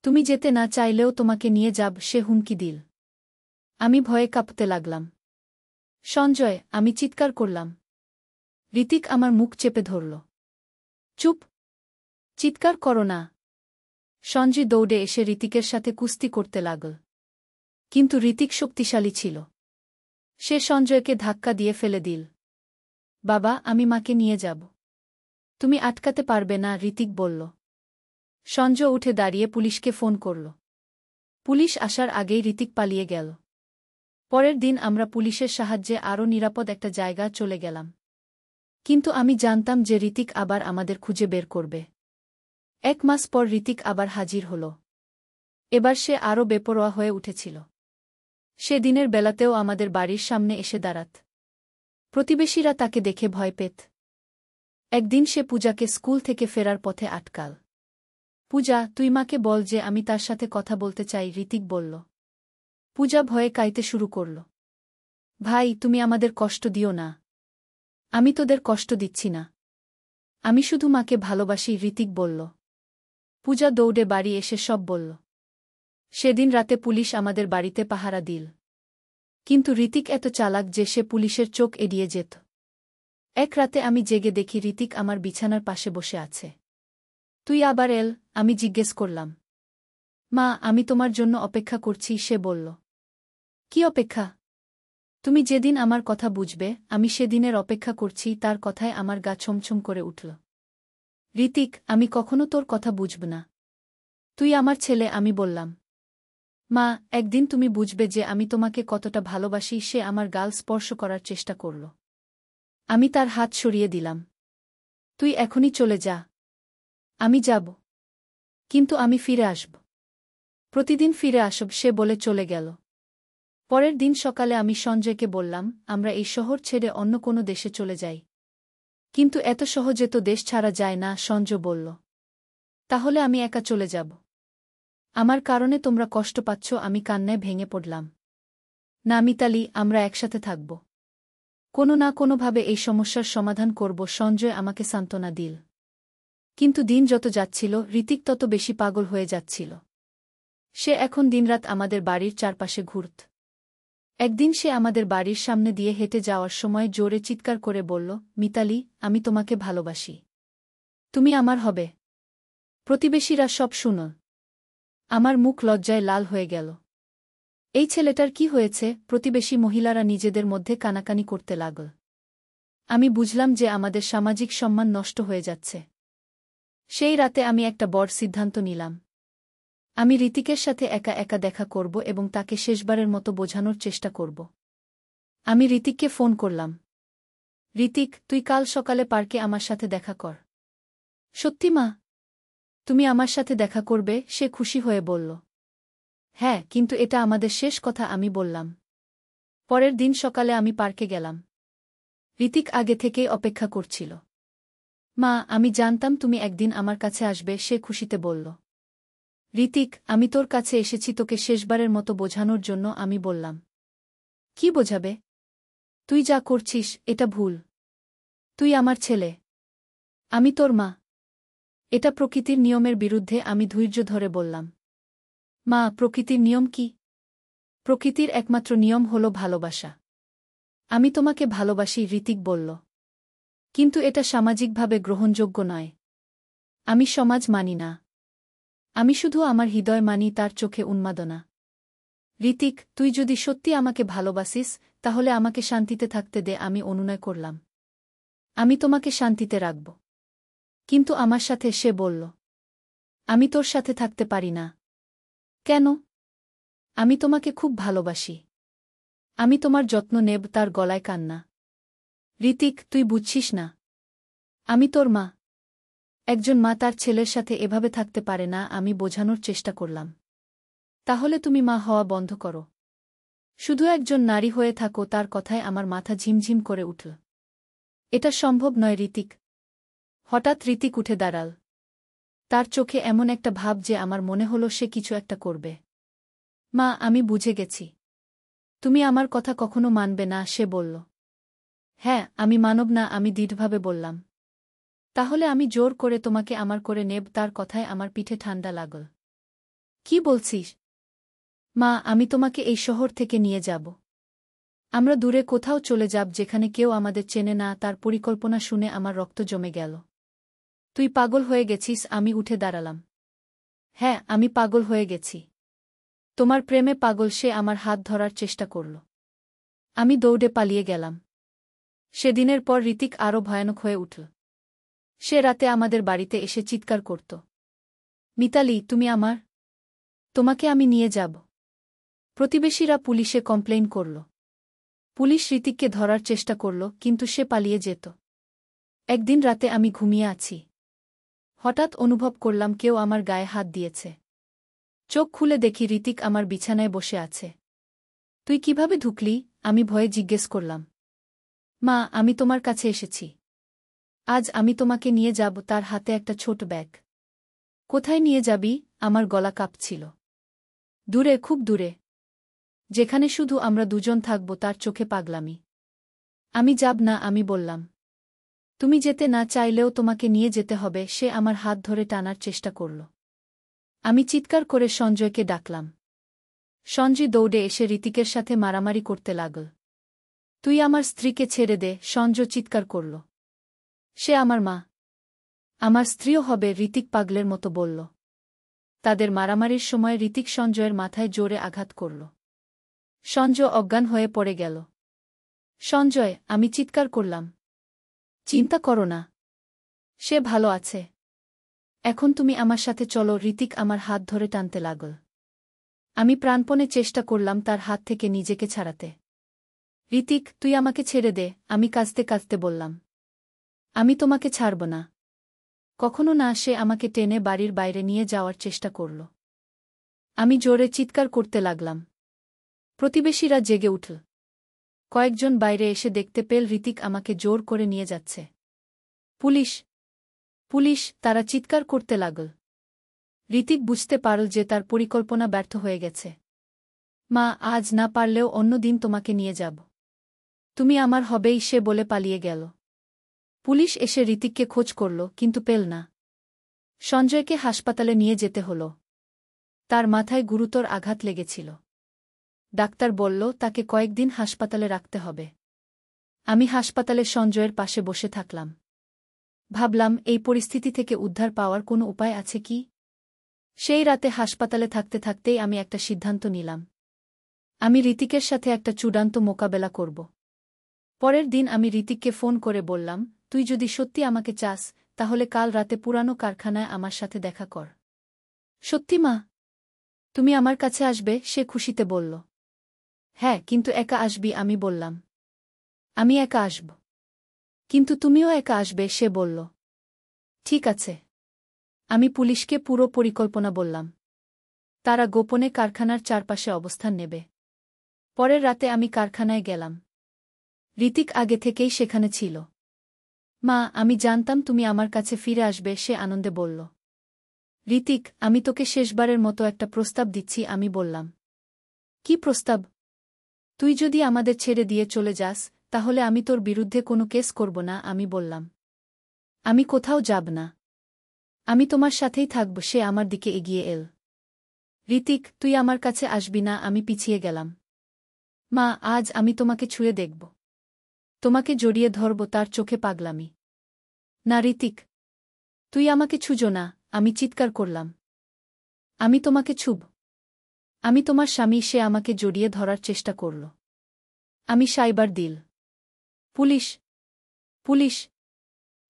তুমি যেতে না চাইলেও তোমাকে নিয়ে যাব, সে হুমকি দিল। আমি ভয়ে কাঁপতে লাগলাম। সঞ্জয়, আমি চিৎকার করলাম। ঋতিক আমার মুখ চেপে ধরল। চুপ! চিৎকার করো না। সঞ্জয় দৌড়ে এসে ঋতিকের সাথে কুস্তি করতে লাগল। কিন্তু ঋতিক শক্তিশালী ছিল। সে সঞ্জয়কে ধাক্কা দিয়ে ফেলে দিল। বাবা, আমি মাকে নিয়ে যাব। তুমি আটকাতে পারবে না, ঋতিক বলল। সঞ্জয় উঠে দাঁড়িয়ে পুলিশকে ফোন করল। পুলিশ আসার আগেই ঋতিক পালিয়ে গেল। পরের দিন আমরা পুলিশের সাহায্যে আরও নিরাপদ একটা জায়গা চলে গেলাম। কিন্তু আমি জানতাম যে ঋতিক আবার আমাদের খুঁজে বের করবে। 1 মাস পর ঋতিক আবার হাজির হল। এবার সে আরও বেপরোয়া হয়ে উঠেছিল। সে দিনের বেলাতেও আমাদের বাড়ির সামনে এসে দাঁড়াত। প্রতিবেশীরা তাকে দেখে ভয় পেত। একদিন সে পূজাকে স্কুল থেকে ফেরার পথে আটকাল। পূজা, তুই মাকে বল যে আমি তার সাথে কথা বলতে চাই, ঋতিক বলল। পূজা ভয়ে কাঁদতে শুরু করল। ভাই, তুমি আমাদের কষ্ট দিও না। আমি তোদের কষ্ট দিচ্ছি না। আমি শুধু মাকে ভালোবাসি, ঋতিক বলল। পূজা দৌড়ে বাড়ি এসে সব বলল। সেদিন রাতে পুলিশ আমাদের বাড়িতে পাহারা দিল। কিন্তু ঋতিক এত চালাক যে সে পুলিশের চোখ এড়িয়ে যেত। এক রাতে আমি জেগে দেখি ঋতিক আমার বিছানার পাশে বসে আছে। তুই আবার এল? আমি জিজ্ঞেস করলাম। মা, আমি তোমার জন্য অপেক্ষা করছি, সে বলল। কি অপেক্ষা? তুমি যেদিন আমার কথা বুঝবে, আমি সেদিনের অপেক্ষা করছি। তার কথায় আমার গা ছমছম করে উঠল। ঋতিক, আমি কখনো তোর কথা বুঝব না। তুই আমার ছেলে, আমি বললাম। মা, একদিন তুমি বুঝবে যে আমি তোমাকে কতটা ভালোবাসি। সে আমার গাল স্পর্শ করার চেষ্টা করল। আমি তার হাত সরিয়ে দিলাম। তুই এখনই চলে যা। আমি যাব। কিন্তু আমি ফিরে আসব। প্রতিদিন ফিরে আসব, সে বলে চলে গেল। পরের দিন সকালে আমি সঞ্জয়কে বললাম, আমরা এই শহর ছেড়ে অন্য কোনো দেশে চলে যাই। কিন্তু এত সহজে তো দেশ ছাড়া যায় না, সঞ্জয় বলল। তাহলে আমি একা চলে যাব। আমার কারণে তোমরা কষ্ট পাচ্ছ। আমি কান্নায় ভেঙে পড়লাম। না মিতালি, আমরা একসাথে থাকব। কোনো না কোনোভাবে এই সমস্যার সমাধান করব, সঞ্জয় আমাকে সান্ত্বনা দিল। কিন্তু দিন যত যাচ্ছিল, ঋতিক তত বেশি পাগল হয়ে যাচ্ছিল। সে এখন দিনরাত আমাদের বাড়ির চারপাশে ঘুরত। একদিন সে আমাদের বাড়ির সামনে দিয়ে হেঁটে যাওয়ার সময় জোরে চিৎকার করে বলল, মিতালি, আমি তোমাকে ভালোবাসি। তুমি আমার হবে। প্রতিবেশীরা সব শুনল। আমার মুখ লজ্জায় লাল হয়ে গেল। এই ছেলেটার কি হয়েছে? প্রতিবেশী মহিলারা নিজেদের মধ্যে কানাকানি করতে লাগল। আমি বুঝলাম যে আমাদের সামাজিক সম্মান নষ্ট হয়ে যাচ্ছে। সেই রাতে আমি একটা বড় সিদ্ধান্ত নিলাম। আমি ঋতিকের সাথে একা একা দেখা করব এবং তাকে শেষবারের মতো বোঝানোর চেষ্টা করব। আমি ঋতিককে ফোন করলাম। ঋতিক, তুই কাল সকালে পার্কে আমার সাথে দেখা কর। সত্যি মা? তুমি আমার সাথে দেখা করবে? সে খুশি হয়ে বলল। হ্যাঁ, কিন্তু এটা আমাদের শেষ কথা, আমি বললাম। পরের দিন সকালে আমি পার্কে গেলাম। ঋতিক আগে থেকেই অপেক্ষা করছিল। মা, আমি জানতাম তুমি একদিন আমার কাছে আসবে, সে খুশিতে বলল। ঋতিক, আমি তোর কাছে এসেছি তোকে শেষবারের মতো বোঝানোর জন্য, আমি বললাম। কি বোঝাবে? তুই যা করছিস, এটা ভুল। তুই আমার ছেলে। আমি তোর মা। এটা প্রকৃতির নিয়মের বিরুদ্ধে, আমি ধৈর্য ধরে বললাম। মা, প্রকৃতির নিয়ম কি? প্রকৃতির একমাত্র নিয়ম হল ভালোবাসা। আমি তোমাকে ভালোবাসি, ঋতিক বলল। কিন্তু এটা সামাজিকভাবে গ্রহণযোগ্য নয়। আমি সমাজ মানি না। আমি শুধু আমার হৃদয় মানি, তার চোখে উন্মাদনা। ঋতিক, তুই যদি সত্যি আমাকে ভালোবাসিস, তাহলে আমাকে শান্তিতে থাকতে দে, আমি অনুনয় করলাম। আমি তোমাকে শান্তিতে রাখব। কিন্তু আমার সাথে, সে বলল। আমি তোর সাথে থাকতে পারি না। কেন? আমি তোমাকে খুব ভালোবাসি। আমি তোমার যত্ন নেব। তার গলায় কান্না। ঋতিক, তুই বুঝছিস না। আমি তোর মা। একজন মা তার ছেলের সাথে এভাবে থাকতে পারে না। আমি বোঝানোর চেষ্টা করলাম। তাহলে তুমি মা হওয়া বন্ধ করো। শুধু একজন নারী হয়ে থাকো। তার কথায় আমার মাথা ঝিমঝিম করে উঠল। এটা সম্ভব নয় ঋতিক। হঠাৎ ঋতিক উঠে দাঁড়াল। তার চোখে এমন একটা ভাব যে আমার মনে হলো সে কিছু একটা করবে। মা, আমি বুঝে গেছি। তুমি আমার কথা কখনো মানবে না, সে বলল। হ্যাঁ, আমি মানব না, আমি দৃঢ়ভাবে বললাম। তাহলে আমি জোর করে তোমাকে আমার করে নেব। তার কথায় আমার পিঠে ঠান্ডা লাগল। কি বলছিস? মা, আমি তোমাকে এই শহর থেকে নিয়ে যাব। আমরা দূরে কোথাও চলে যাব, যেখানে কেউ আমাদের চেনে না। তার পরিকল্পনা শুনে আমার রক্ত জমে গেল। তুই পাগল হয়ে গেছিস, আমি উঠে দাঁড়ালাম। হ্যাঁ, আমি পাগল হয়ে গেছি। তোমার প্রেমে পাগল। সে আমার হাত ধরার চেষ্টা করল। আমি দৌড়ে পালিয়ে গেলাম। সেদিনের পর ঋতিক আরও ভয়ানক হয়ে উঠল। সে রাতে আমাদের বাড়িতে এসে চিৎকার করত। মিতালি, তুমি আমার। তোমাকে আমি নিয়ে যাব। প্রতিবেশীরা পুলিশে কমপ্লেইন করল। পুলিশ ঋতিককে ধরার চেষ্টা করল, কিন্তু সে পালিয়ে যেত। একদিন রাতে আমি ঘুমিয়ে আছি। হঠাৎ অনুভব করলাম কেউ আমার গায়ে হাত দিয়েছে। চোখ খুলে দেখি ঋতিক আমার বিছানায় বসে আছে। তুই কিভাবে ঢুকলি? আমি ভয়ে জিজ্ঞেস করলাম। মা, আমি তোমার কাছে এসেছি। আজ আমি তোমাকে নিয়ে যাব। তার হাতে একটা ছোট ব্যাগ। কোথায় নিয়ে যাবি? আমার গলা কাঁপছিল। দূরে, খুব দূরে। যেখানে শুধু আমরা দুজন থাকব। তার চোখে পাগলামি। আমি যাব না, আমি বললাম। তুমি যেতে না চাইলেও তোমাকে নিয়ে যেতে হবে। সে আমার হাত ধরে টানার চেষ্টা করল। আমি চিৎকার করে সঞ্জয়কে ডাকলাম। সঞ্জয় দৌড়ে এসে ঋতিকের সাথে মারামারি করতে লাগল। তুই আমার স্ত্রীকে ছেড়ে দে, সঞ্জয় চিৎকার করল। সে আমার মা। আমার স্ত্রীও হবে, ঋতিক পাগলের মতো বলল। তাদের মারামারির সময় ঋতিক সঞ্জয়ের মাথায় জোরে আঘাত করল। সঞ্জয় অজ্ঞান হয়ে পড়ে গেল। সঞ্জয়, আমি চিৎকার করলাম। চিন্তা করো না, সে ভালো আছে। এখন তুমি আমার সাথে চলো। ঋতিক আমার হাত ধরে টানতে লাগল। আমি প্রাণপণে চেষ্টা করলাম তার হাত থেকে নিজেকে ছাড়াতে। ঋতিক, তুই আমাকে ছেড়ে দে, আমি কাঁদতে কাঁদতে বললাম। আমি তোমাকে ছাড়ব না, কখনো না। সে আমাকে টেনে বাড়ির বাইরে নিয়ে যাওয়ার চেষ্টা করল। আমি জোরে চিৎকার করতে লাগলাম। প্রতিবেশীরা জেগে উঠল। কয়েকজন বাইরে এসে দেখতে পেল ঋতিক আমাকে জোর করে নিয়ে যাচ্ছে। পুলিশ, পুলিশ, তারা চিৎকার করতে লাগল। ঋতিক বুঝতে পারল যে তার পরিকল্পনা ব্যর্থ হয়ে গেছে। মা, আজ না পারলেও অন্য দিন তোমাকে নিয়ে যাব। তুমি আমার হবেই, সে বলে পালিয়ে গেল। পুলিশ এসে ঋতিককে খোঁজ করল, কিন্তু পেল না। সঞ্জয়কে হাসপাতালে নিয়ে যেতে হল। তার মাথায় গুরুতর আঘাত লেগেছিল। ডাক্তার বলল তাকে কয়েকদিন হাসপাতালে রাখতে হবে। আমি হাসপাতালে সঞ্জয়ের পাশে বসে থাকলাম। ভাবলাম, এই পরিস্থিতি থেকে উদ্ধার পাওয়ার কোনো উপায় আছে কি? সেই রাতে হাসপাতালে থাকতে থাকতেই আমি একটা সিদ্ধান্ত নিলাম। আমি ঋতিকের সাথে একটা চূড়ান্ত মোকাবেলা করব। পরের দিন আমি ঋতিককে ফোন করে বললাম, তুই যদি সত্যি আমাকে চাস, তাহলে কাল রাতে পুরানো কারখানায় আমার সাথে দেখা কর। সত্যি মা? তুমি আমার কাছে আসবে? সে খুশিতে বলল। হ্যাঁ, কিন্তু একা আসবি, আমি বললাম। আমি একা আসব। কিন্তু তুমিও একা আসবে, সে বলল। ঠিক আছে। আমি পুলিশকে পুরো পরিকল্পনা বললাম। তারা গোপনে কারখানার চারপাশে অবস্থান নেবে। পরের রাতে আমি কারখানায় গেলাম। ঋতিক আগে থেকেই সেখানে ছিল। মা, আমি জানতাম তুমি আমার কাছে ফিরে আসবে, সে আনন্দে বলল। ঋতিক, আমি তোকে শেষবারের মতো একটা প্রস্তাব দিচ্ছি, আমি বললাম। কি প্রস্তাব? তুই যদি আমাদের ছেড়ে দিয়ে চলে যাস, তাহলে আমি তোর বিরুদ্ধে কোনো কেস করব না, আমি বললাম। আমি কোথাও যাব না। আমি তোমার সাথেই থাকব। সে আমার দিকে এগিয়ে এল। ঋতিক, তুই আমার কাছে আসবি না? আমি পিছিয়ে গেলাম। মা, আজ আমি তোমাকে ছুঁয়ে দেখব। তোমাকে জড়িয়ে ধরব। তার চোখে পাগলামি। না ঋতিক, তুই আমাকে ছুঁজো না, আমি চিৎকার করলাম। আমি তোমাকে ছুঁব। আমি তোমার স্বামী। সে আমাকে জড়িয়ে ধরার চেষ্টা করল। আমি সাইবার দিল। পুলিশ, পুলিশ,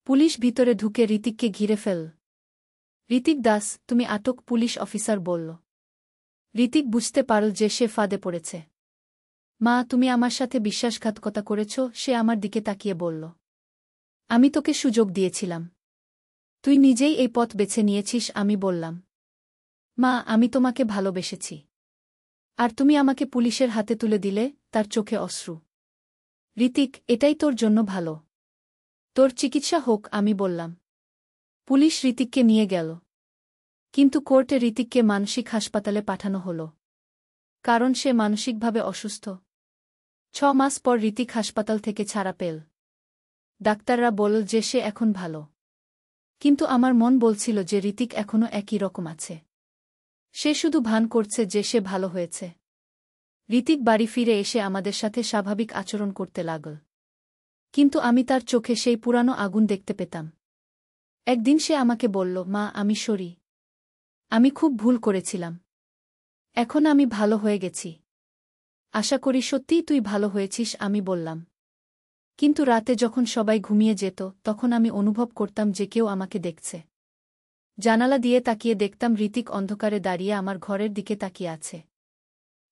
পুলিশ ভিতরে ঢুকে ঋতিককে ঘিরে ফেল। ঋতিক দাস, তুমি আটক, পুলিশ অফিসার বলল। ঋতিক বুঝতে পারল যে সে ফাঁদে পড়েছে। মা, তুমি আমার সাথে বিশ্বাসঘাতকতা করেছ, সে আমার দিকে তাকিয়ে বলল। আমি তোকে সুযোগ দিয়েছিলাম। তুই নিজেই এই পথ বেছে নিয়েছিস, আমি বললাম। মা, আমি তোমাকে ভালোবেসেছি। আর তুমি আমাকে পুলিশের হাতে তুলে দিলে। তার চোখে অশ্রু। ঋতিক, এটাই তোর জন্য ভালো। তোর চিকিৎসা হোক, আমি বললাম। পুলিশ ঋতিককে নিয়ে গেল। কিন্তু কোর্টে ঋতিককে মানসিক হাসপাতালে পাঠানো হল। কারণ সে মানসিকভাবে অসুস্থ। 6 মাস পর ঋতিক হাসপাতাল থেকে ছাড়া পেল। ডাক্তাররা বলল যে সে এখন ভালো। কিন্তু আমার মন বলছিল যে ঋতিক এখনও একই রকম আছে। সে শুধু ভান করছে যে সে ভালো হয়েছে। ঋতিক বাড়ি ফিরে এসে আমাদের সাথে স্বাভাবিক আচরণ করতে লাগল। কিন্তু আমি তার চোখে সেই পুরানো আগুন দেখতে পেতাম। একদিন সে আমাকে বলল, মা, আমি সরি। আমি খুব ভুল করেছিলাম। এখন আমি ভালো হয়ে গেছি। আশা করি সত্যিই তুই ভালো হয়েছিস, আমি বললাম। কিন্তু রাতে যখন সবাই ঘুমিয়ে যেত, তখন আমি অনুভব করতাম যে কেউ আমাকে দেখছে। জানালা দিয়ে তাকিয়ে দেখতাম ঋতিক অন্ধকারে দাঁড়িয়ে আমার ঘরের দিকে তাকিয়ে আছে।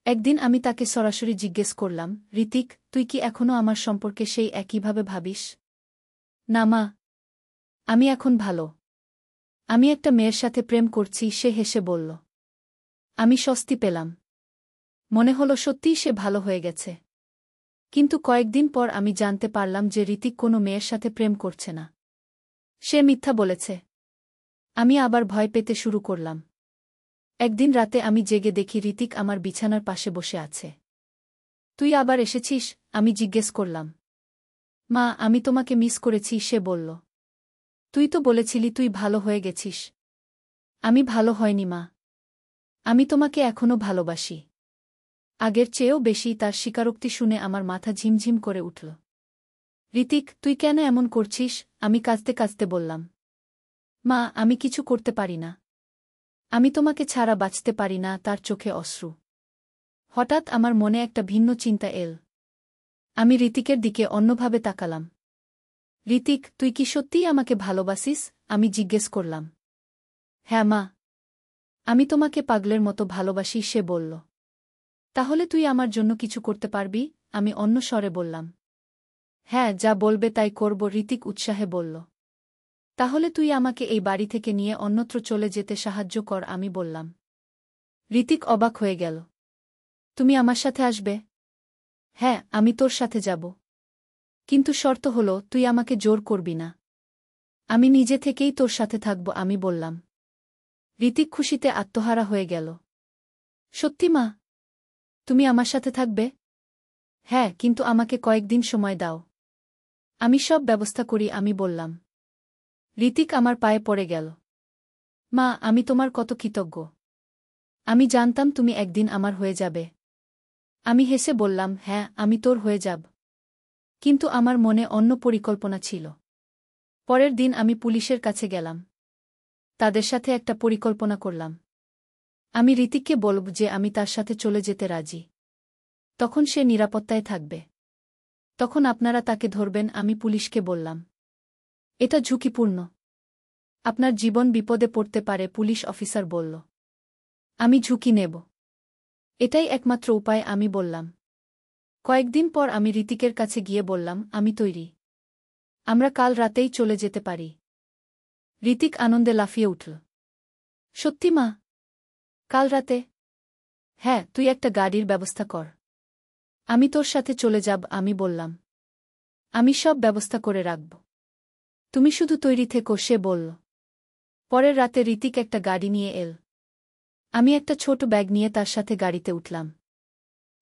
একদিন আমি তাকে সরাসরি জিজ্ঞেস করলাম, ঋতিক, তুই কি এখনও আমার সম্পর্কে সেই একইভাবে ভাবিস? না মা, আমি এখন ভালো। আমি একটা মেয়ের সাথে প্রেম করছি, সে হেসে বলল। আমি স্বস্তি পেলাম। মনে হলো সত্যিই সে ভালো হয়ে গেছে। কিন্তু কয়েকদিন পর আমি জানতে পারলাম যে ঋতিক কোনো মেয়ের সাথে প্রেম করছে না। সে মিথ্যা বলেছে। আমি আবার ভয় পেতে শুরু করলাম। একদিন রাতে আমি জেগে দেখি ঋতিক আমার বিছানার পাশে বসে আছে। তুই আবার এসেছিস? আমি জিজ্ঞেস করলাম। মা, আমি তোমাকে মিস করেছি, সে বলল। তুই তো বলেছিলি তুই ভালো হয়ে গেছিস। আমি ভালো হয়নি মা। আমি তোমাকে এখনো ভালোবাসি। আগের চেয়েও বেশি। তার স্বীকারোক্তি শুনে আমার মাথা ঝিমঝিম করে উঠল। ঋতিক, তুই কেন এমন করছিস? আমি কাঁদতে কাঁদতে বললাম। মা, আমি কিছু করতে পারি না। আমি তোমাকে ছাড়া বাঁচতে পারি না। তার চোখে অশ্রু। হঠাৎ আমার মনে একটা ভিন্ন চিন্তা এল। আমি ঋতিকের দিকে অন্যভাবে তাকালাম। ঋতিক, তুই কি সত্যিই আমাকে ভালোবাসিস? আমি জিজ্ঞেস করলাম। হ্যাঁ মা। আমি তোমাকে পাগলের মতো ভালোবাসি, সে বলল। তাহলে তুই আমার জন্য কিছু করতে পারবি? আমি অন্য স্বরে বললাম। হ্যাঁ, যা বলবে তাই করব, ঋতিক উৎসাহে বলল। তাহলে তুই আমাকে এই বাড়ি থেকে নিয়ে অন্যত্র চলে যেতে সাহায্য কর, আমি বললাম। ঋতিক অবাক হয়ে গেল। তুমি আমার সাথে আসবে? হ্যাঁ, আমি তোর সাথে যাব। কিন্তু শর্ত হলো তুই আমাকে জোর করবি না। আমি নিজে থেকেই তোর সাথে থাকব, আমি বললাম। ঋতিক খুশিতে আত্মহারা হয়ে গেল। সত্যি মা? তুমি আমার সাথে থাকবে? হ্যাঁ, কিন্তু আমাকে কয়েকদিন সময় দাও। আমি সব ব্যবস্থা করি, আমি বললাম। ঋতিক আমার পায়ে পড়ে গেল। মা, আমি তোমার কত কৃতজ্ঞ। আমি জানতাম তুমি একদিন আমার হয়ে যাবে। আমি হেসে বললাম, হ্যাঁ, আমি তোর হয়ে যাব। কিন্তু আমার মনে অন্য পরিকল্পনা ছিল। পরের দিন আমি পুলিশের কাছে গেলাম। তাদের সাথে একটা পরিকল্পনা করলাম। আমি ঋতিককে বলব যে আমি তার সাথে চলে যেতে রাজি। তখন সে নিরাপত্তায় থাকবে। তখন আপনারা তাকে ধরবেন, আমি পুলিশকে বললাম। এটা ঝুঁকিপূর্ণ। আপনার জীবন বিপদে পড়তে পারে, পুলিশ অফিসার বলল। আমি ঝুঁকি নেব। এটাই একমাত্র উপায়, আমি বললাম। কয়েকদিন পর আমি ঋতিকের কাছে গিয়ে বললাম, আমি তৈরি। আমরা কাল রাতেই চলে যেতে পারি। ঋতিক আনন্দে লাফিয়ে উঠল। সত্যি মা? কাল রাতে? হ্যাঁ, তুই একটা গাড়ির ব্যবস্থা কর। আমি তোর সাথে চলে যাব, আমি বললাম। আমি সব ব্যবস্থা করে রাখব। তুমি শুধু তৈরি থেকো, সে বলল। পরের রাতে ঋতিক একটা গাড়ি নিয়ে এল। আমি একটা ছোট ব্যাগ নিয়ে তার সাথে গাড়িতে উঠলাম।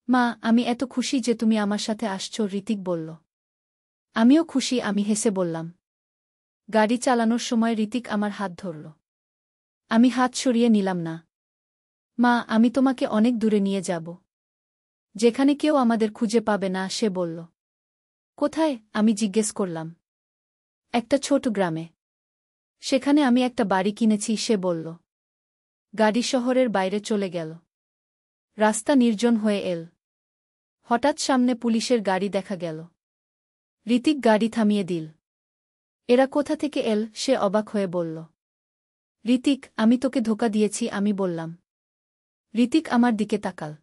মা, আমি এত খুশি যে তুমি আমার সাথে আসছো, ঋতিক বলল। আমিও খুশি, আমি হেসে বললাম। গাড়ি চালানোর সময় ঋতিক আমার হাত ধরল। আমি হাত সরিয়ে নিলাম না। মা, আমি তোমাকে অনেক দূরে নিয়ে যাব। যেখানে কেউ আমাদের খুঁজে পাবে না, সে বলল। কোথায়? আমি জিজ্ঞেস করলাম। একটা ছোট গ্রামে। সেখানে আমি একটা বাড়ি কিনেছি, সে বলল। গাড়ি শহরের বাইরে চলে গেল। রাস্তা নির্জন হয়ে এল। হঠাৎ সামনে পুলিশের গাড়ি দেখা গেল। ঋতিক গাড়ি থামিয়ে দিল। এরা কোথা থেকে এল? সে অবাক হয়ে বলল। ঋতিক, আমি তোকে ধোঁকা দিয়েছি, আমি বললাম। ঋতিক আমার দিকে তাকাল।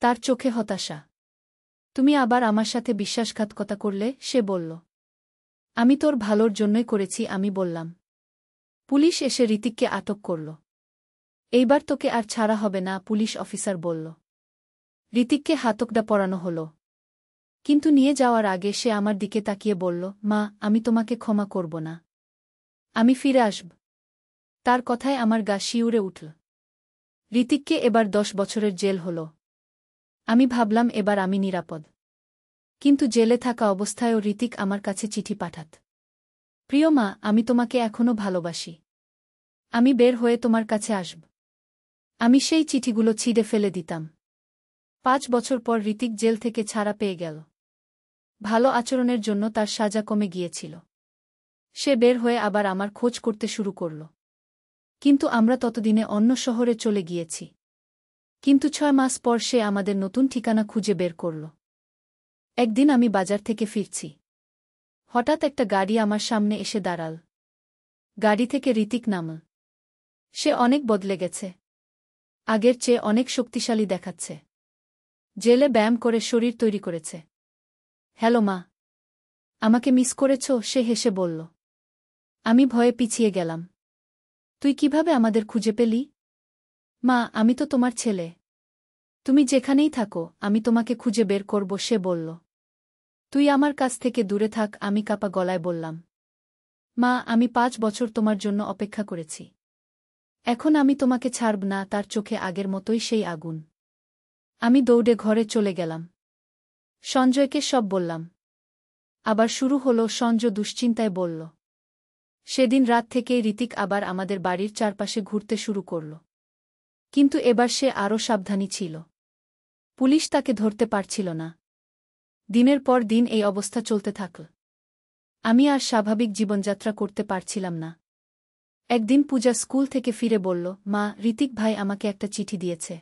তার চোখে হতাশা। তুমি আবার আমার সাথে বিশ্বাসঘাতকতা করলে, সে বলল। আমি তোর ভালোর জন্যই করেছি, আমি বললাম। পুলিশ এসে ঋতিককে আটক করল। এইবার তোকে আর ছাড়া হবে না, পুলিশ অফিসার বলল। ঋতিককে হাতকড়া পরানো হল। কিন্তু নিয়ে যাওয়ার আগে সে আমার দিকে তাকিয়ে বলল, মা, আমি তোমাকে ক্ষমা করব না। আমি ফিরে আসব। তার কথায় আমার গা শিউরে উঠল। ঋতিককে এবার 10 বছরের জেল হল। আমি ভাবলাম এবার আমি নিরাপদ। কিন্তু জেলে থাকা অবস্থায়ও ঋতিক আমার কাছে চিঠি পাঠাত। প্রিয় মা, আমি তোমাকে এখনো ভালোবাসি। আমি বের হয়ে তোমার কাছে আসব। আমি সেই চিঠিগুলো ছিঁড়ে ফেলে দিতাম। 5 বছর পর ঋতিক জেল থেকে ছাড়া পেয়ে গেল। ভালো আচরণের জন্য তার সাজা কমে গিয়েছিল। সে বের হয়ে আবার আমার খোঁজ করতে শুরু করল। কিন্তু আমরা ততদিনে অন্য শহরে চলে গিয়েছি। কিন্তু 6 মাস পর সে আমাদের নতুন ঠিকানা খুঁজে বের করল। একদিন আমি বাজার থেকে ফিরছি। হঠাৎ একটা গাড়ি আমার সামনে এসে দাঁড়াল। গাড়ি থেকে ঋতিক নামল। সে অনেক বদলে গেছে। আগের চেয়ে অনেক শক্তিশালী দেখাচ্ছে। জেলে ব্যায়াম করে শরীর তৈরি করেছে। হ্যালো মা। আমাকে মিস করেছ? সে হেসে বলল। আমি ভয়ে পিছিয়ে গেলাম। তুই কিভাবে আমাদের খুঁজে পেলি? মা, আমি তো তোমার ছেলে। তুমি যেখানেই থাকো আমি তোমাকে খুঁজে বের করব, সে বলল। তুই আমার কাছ থেকে দূরে থাক, আমি কাপা গলায় বললাম। মা, আমি 5 বছর তোমার জন্য অপেক্ষা করেছি। এখন আমি তোমাকে ছাড়ব না। তার চোখে আগের মতোই সেই আগুন। আমি দৌড়ে ঘরে চলে গেলাম। সঞ্জয়কে সব বললাম। আবার শুরু হলো। সঞ্জয় দুশ্চিন্তায় বলল। সেদিন রাত থেকেই ঋতিক আবার আমাদের বাড়ির চারপাশে ঘুরতে শুরু করল। কিন্তু এবার সে আরও সাবধানী ছিল। পুলিশ তাকে ধরতে পারছিল না। দিনের পর দিন এই অবস্থা চলতে থাকল। আমি আর স্বাভাবিক জীবনযাত্রা করতে পারছিলাম না। একদিন পূজা স্কুল থেকে ফিরে বলল, মা, ঋতিক ভাই আমাকে একটা চিঠি দিয়েছে।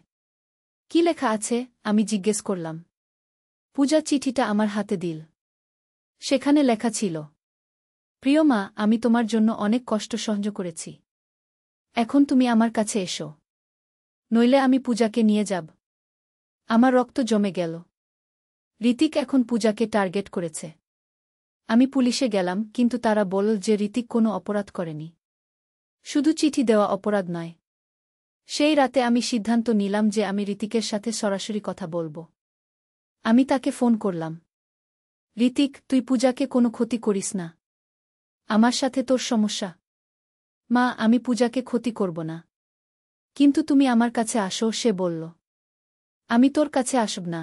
কি লেখা আছে? আমি জিজ্ঞেস করলাম। পূজা চিঠিটা আমার হাতে দিল। সেখানে লেখা ছিল, প্রিয় মা, আমি তোমার জন্য অনেক কষ্ট সহ্য করেছি। এখন তুমি আমার কাছে এসো, নইলে আমি পূজাকে নিয়ে যাব। আমার রক্ত জমে গেল। ঋতিক এখন পূজাকে টার্গেট করেছে। আমি পুলিশে গেলাম, কিন্তু তারা বলল যে ঋতিক কোনো অপরাধ করেনি। শুধু চিঠি দেওয়া অপরাধ নয়। সেই রাতে আমি সিদ্ধান্ত নিলাম যে আমি ঋতিকের সাথে সরাসরি কথা বলবো। আমি তাকে ফোন করলাম। ঋতিক, তুই পূজাকে কোনো ক্ষতি করিস না। আমার সাথে তোর সমস্যা। মা, আমি পূজাকে ক্ষতি করব না। কিন্তু তুমি আমার কাছে আসো, সে বলল। আমি তোর কাছে আসব না।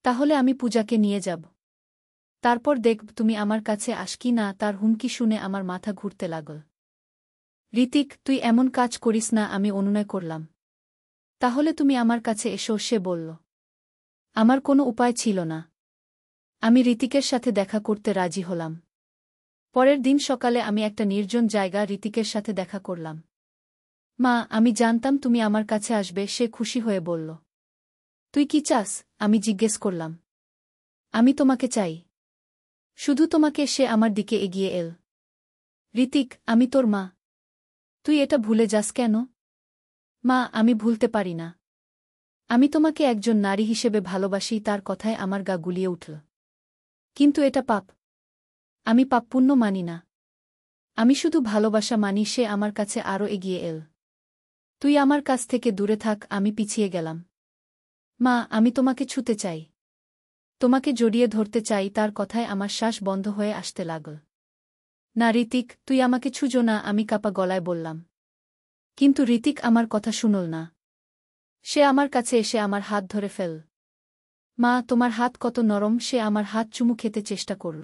তাহলে আমি পূজাকে নিয়ে যাব। তারপর দেখব তুমি আমার কাছে আস কি না। তার হুমকি শুনে আমার মাথা ঘুরতে লাগল। ঋতিক, তুই এমন কাজ করিস না। আমি অনুনয় করলাম। তাহলে তুমি আমার কাছে এসো, সে বলল। আমার কোনো উপায় ছিল না। আমি ঋতিকের সাথে দেখা করতে রাজি হলাম। পরের দিন সকালে আমি একটা নির্জন জায়গা ঋতিকের সাথে দেখা করলাম। মা, আমি জানতাম তুমি আমার কাছে আসবে। সে খুশি হয়ে বলল। তুই কি চাস? আমি জিজ্ঞেস করলাম। আমি তোমাকে চাই। শুধু তোমাকে। সে আমার দিকে এগিয়ে এল। ঋতিক, আমি তোর মা। তুই এটা ভুলে যাস কেন? মা, আমি ভুলতে পারি না। আমি তোমাকে একজন নারী হিসেবে ভালোবাসি। তার কথায় আমার গা গুলিয়ে উঠল। কিন্তু এটা পাপ। আমি পাপপুণ্য মানি না। আমি শুধু ভালোবাসা মানি। সে আমার কাছে আরও এগিয়ে এল। তুই আমার কাছ থেকে দূরে থাক। আমি পিছিয়ে গেলাম। মা, আমি তোমাকে ছুতে চাই। তোমাকে জড়িয়ে ধরতে চাই। তার কথায় আমার শ্বাস বন্ধ হয়ে আসতে লাগল। না ঋতিক, তুই আমাকে ছুঁজো না, আমি কাপা গলায় বললাম। কিন্তু ঋতিক আমার কথা শুনল না। সে আমার কাছে এসে আমার হাত ধরে ফেল। মা, তোমার হাত কত নরম। সে আমার হাত চুমু খেতে চেষ্টা করল।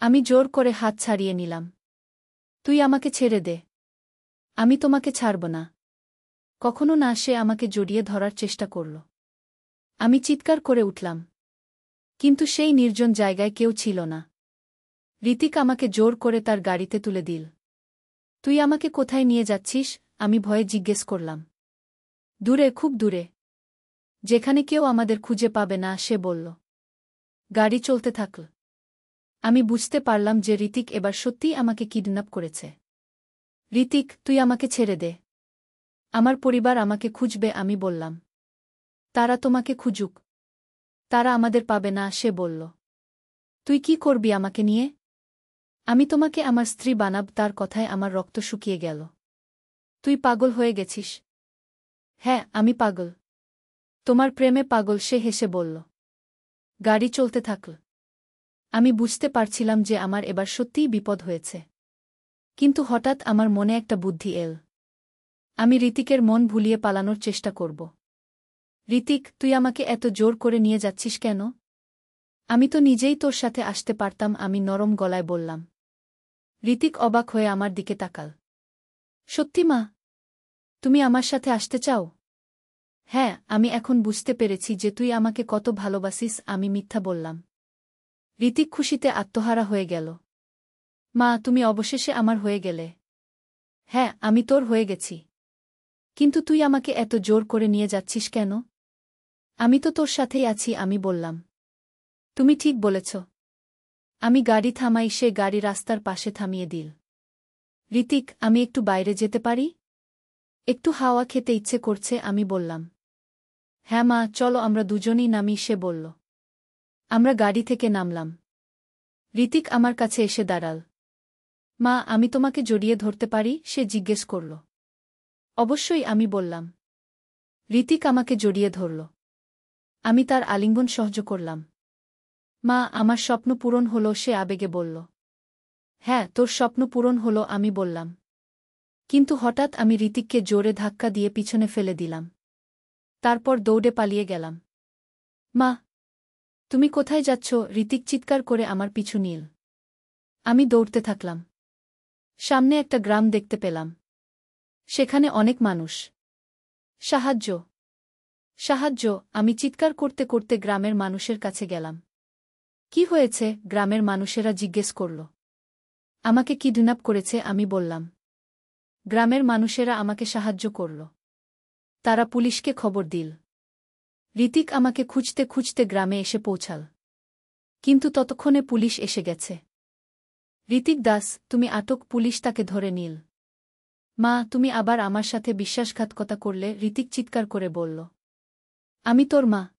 আমি জোর করে হাত ছাড়িয়ে নিলাম। তুই আমাকে ছেড়ে দে। আমি তোমাকে ছাড়ব না। কখনো না। সে আমাকে জড়িয়ে ধরার চেষ্টা করল। আমি চিৎকার করে উঠলাম। কিন্তু সেই নির্জন জায়গায় কেউ ছিল না। ঋতিক আমাকে জোর করে তার গাড়িতে তুলে দিল। তুই আমাকে কোথায় নিয়ে যাচ্ছিস? আমি ভয়ে জিজ্ঞেস করলাম। দূরে, খুব দূরে। যেখানে কেউ আমাদের খুঁজে পাবে না, সে বলল। গাড়ি চলতে থাকল। আমি বুঝতে পারলাম যে ঋতিক এবার সত্যিই আমাকে কিডন্যাপ করেছে। ঋতিক, তুই আমাকে ছেড়ে দে। আমার পরিবার আমাকে খুঁজবে। আমি বললাম। তারা তোমাকে খুঁজুক। তারা আমাদের পাবে না, সে বলল। তুই কি করবি আমাকে নিয়ে? আমি তোমাকে আমার স্ত্রী বানাব। তার কথায় আমার রক্ত শুকিয়ে গেল। তুই পাগল হয়ে গেছিস। হ্যাঁ, আমি পাগল। তোমার প্রেমে পাগল, সে হেসে বলল। গাড়ি চলতে থাকল। আমি বুঝতে পারছিলাম যে আমার এবার সত্যিই বিপদ হয়েছে। কিন্তু হঠাৎ আমার মনে একটা বুদ্ধি এল। আমি ঋতিকের মন ভুলিয়ে পালানোর চেষ্টা করব। ঋতিক, তুই আমাকে এত জোর করে নিয়ে যাচ্ছিস কেন? আমি তো নিজেই তোর সাথে আসতে পারতাম। আমি নরম গলায় বললাম। ঋতিক অবাক হয়ে আমার দিকে তাকাল। সত্যি মা? তুমি আমার সাথে আসতে চাও? হ্যাঁ, আমি এখন বুঝতে পেরেছি যে তুই আমাকে কত ভালোবাসিস। আমি মিথ্যা বললাম। ঋতিক খুশিতে আত্মহারা হয়ে গেল। মা, তুমি অবশেষে আমার হয়ে গেলে। হ্যাঁ, আমি তোর হয়ে গেছি। কিন্তু তুই আমাকে এত জোর করে নিয়ে যাচ্ছিস কেন? আমি তো তোর সাথেই আছি। আমি বললাম। তুমি ঠিক বলেছ। আমি গাড়ি থামাই। সে গাড়ি রাস্তার পাশে থামিয়ে দিল। ঋতিক, আমি একটু বাইরে যেতে পারি? একটু হাওয়া খেতে ইচ্ছে করছে। আমি বললাম। হ্যাঁ মা, চলো আমরা দুজনেই নামি, সে বলল। আমরা গাড়ি থেকে নামলাম। ঋতিক আমার কাছে এসে দাঁড়াল। মা, আমি তোমাকে জড়িয়ে ধরতে পারি? সে জিজ্ঞেস করল। অবশ্যই, আমি বললাম। ঋতিক আমাকে জড়িয়ে ধরল। আমি তার আলিঙ্গন সহ্য করলাম। মা, আমার স্বপ্ন পূরণ হলো, সে আবেগে বলল। হ্যাঁ, তোর স্বপ্ন পূরণ হলো, আমি বললাম। কিন্তু হঠাৎ আমি ঋতিককে জোরে ধাক্কা দিয়ে পিছনে ফেলে দিলাম। তারপর দৌড়ে পালিয়ে গেলাম। মা, তুমি কোথায় যাচ্ছ? ঋতিক চিৎকার করে আমার পিছু নিল। আমি দৌড়তে থাকলাম। সামনে একটা গ্রাম দেখতে পেলাম। সেখানে অনেক মানুষ। সাহায্য, সাহায্য! আমি চিৎকার করতে করতে গ্রামের মানুষের কাছে গেলাম। কি হয়েছে? গ্রামের মানুষেরা জিজ্ঞেস করল। আমাকে কিডন্যাপ করেছে, আমি বললাম। গ্রামের মানুষেরা আমাকে সাহায্য করল। তারা পুলিশকে খবর দিল। ঋতিক আমাকে খুঁজতে খুঁজতে গ্রামে এসে পৌঁছাল। কিন্তু ততক্ষণে পুলিশ এসে গেছে। ঋতিক দাস, তুমি আটক! পুলিশ তাকে ধরে নিল। মা, তুমি আবার আমার সাথে বিশ্বাসঘাতকতা করলে! ঋতিক চিৎকার করে বলল। আমি তোর মা।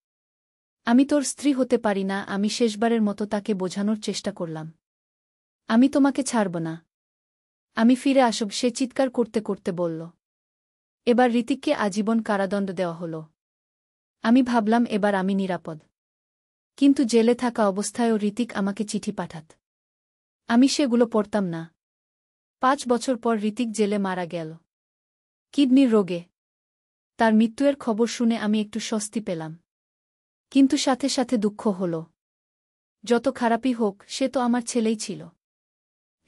আমি তোর স্ত্রী হতে পারি না। আমি শেষবারের মতো তাকে বোঝানোর চেষ্টা করলাম। আমি তোমাকে ছাড়ব না। আমি ফিরে আসব, সে চিৎকার করতে করতে বলল। এবার ঋতিককে আজীবন কারাদণ্ড দেওয়া হল। আমি ভাবলাম এবার আমি নিরাপদ। কিন্তু জেলে থাকা অবস্থায়ও ঋতিক আমাকে চিঠি পাঠাত। আমি সেগুলো পড়তাম না। 5 বছর পর ঋতিক জেলে মারা গেল, কিডনির রোগে। তার মৃত্যুর খবর শুনে আমি একটু স্বস্তি পেলাম। কিন্তু সাথে সাথে দুঃখ হল। যত খারাপই হোক, সে তো আমার ছেলেই ছিল।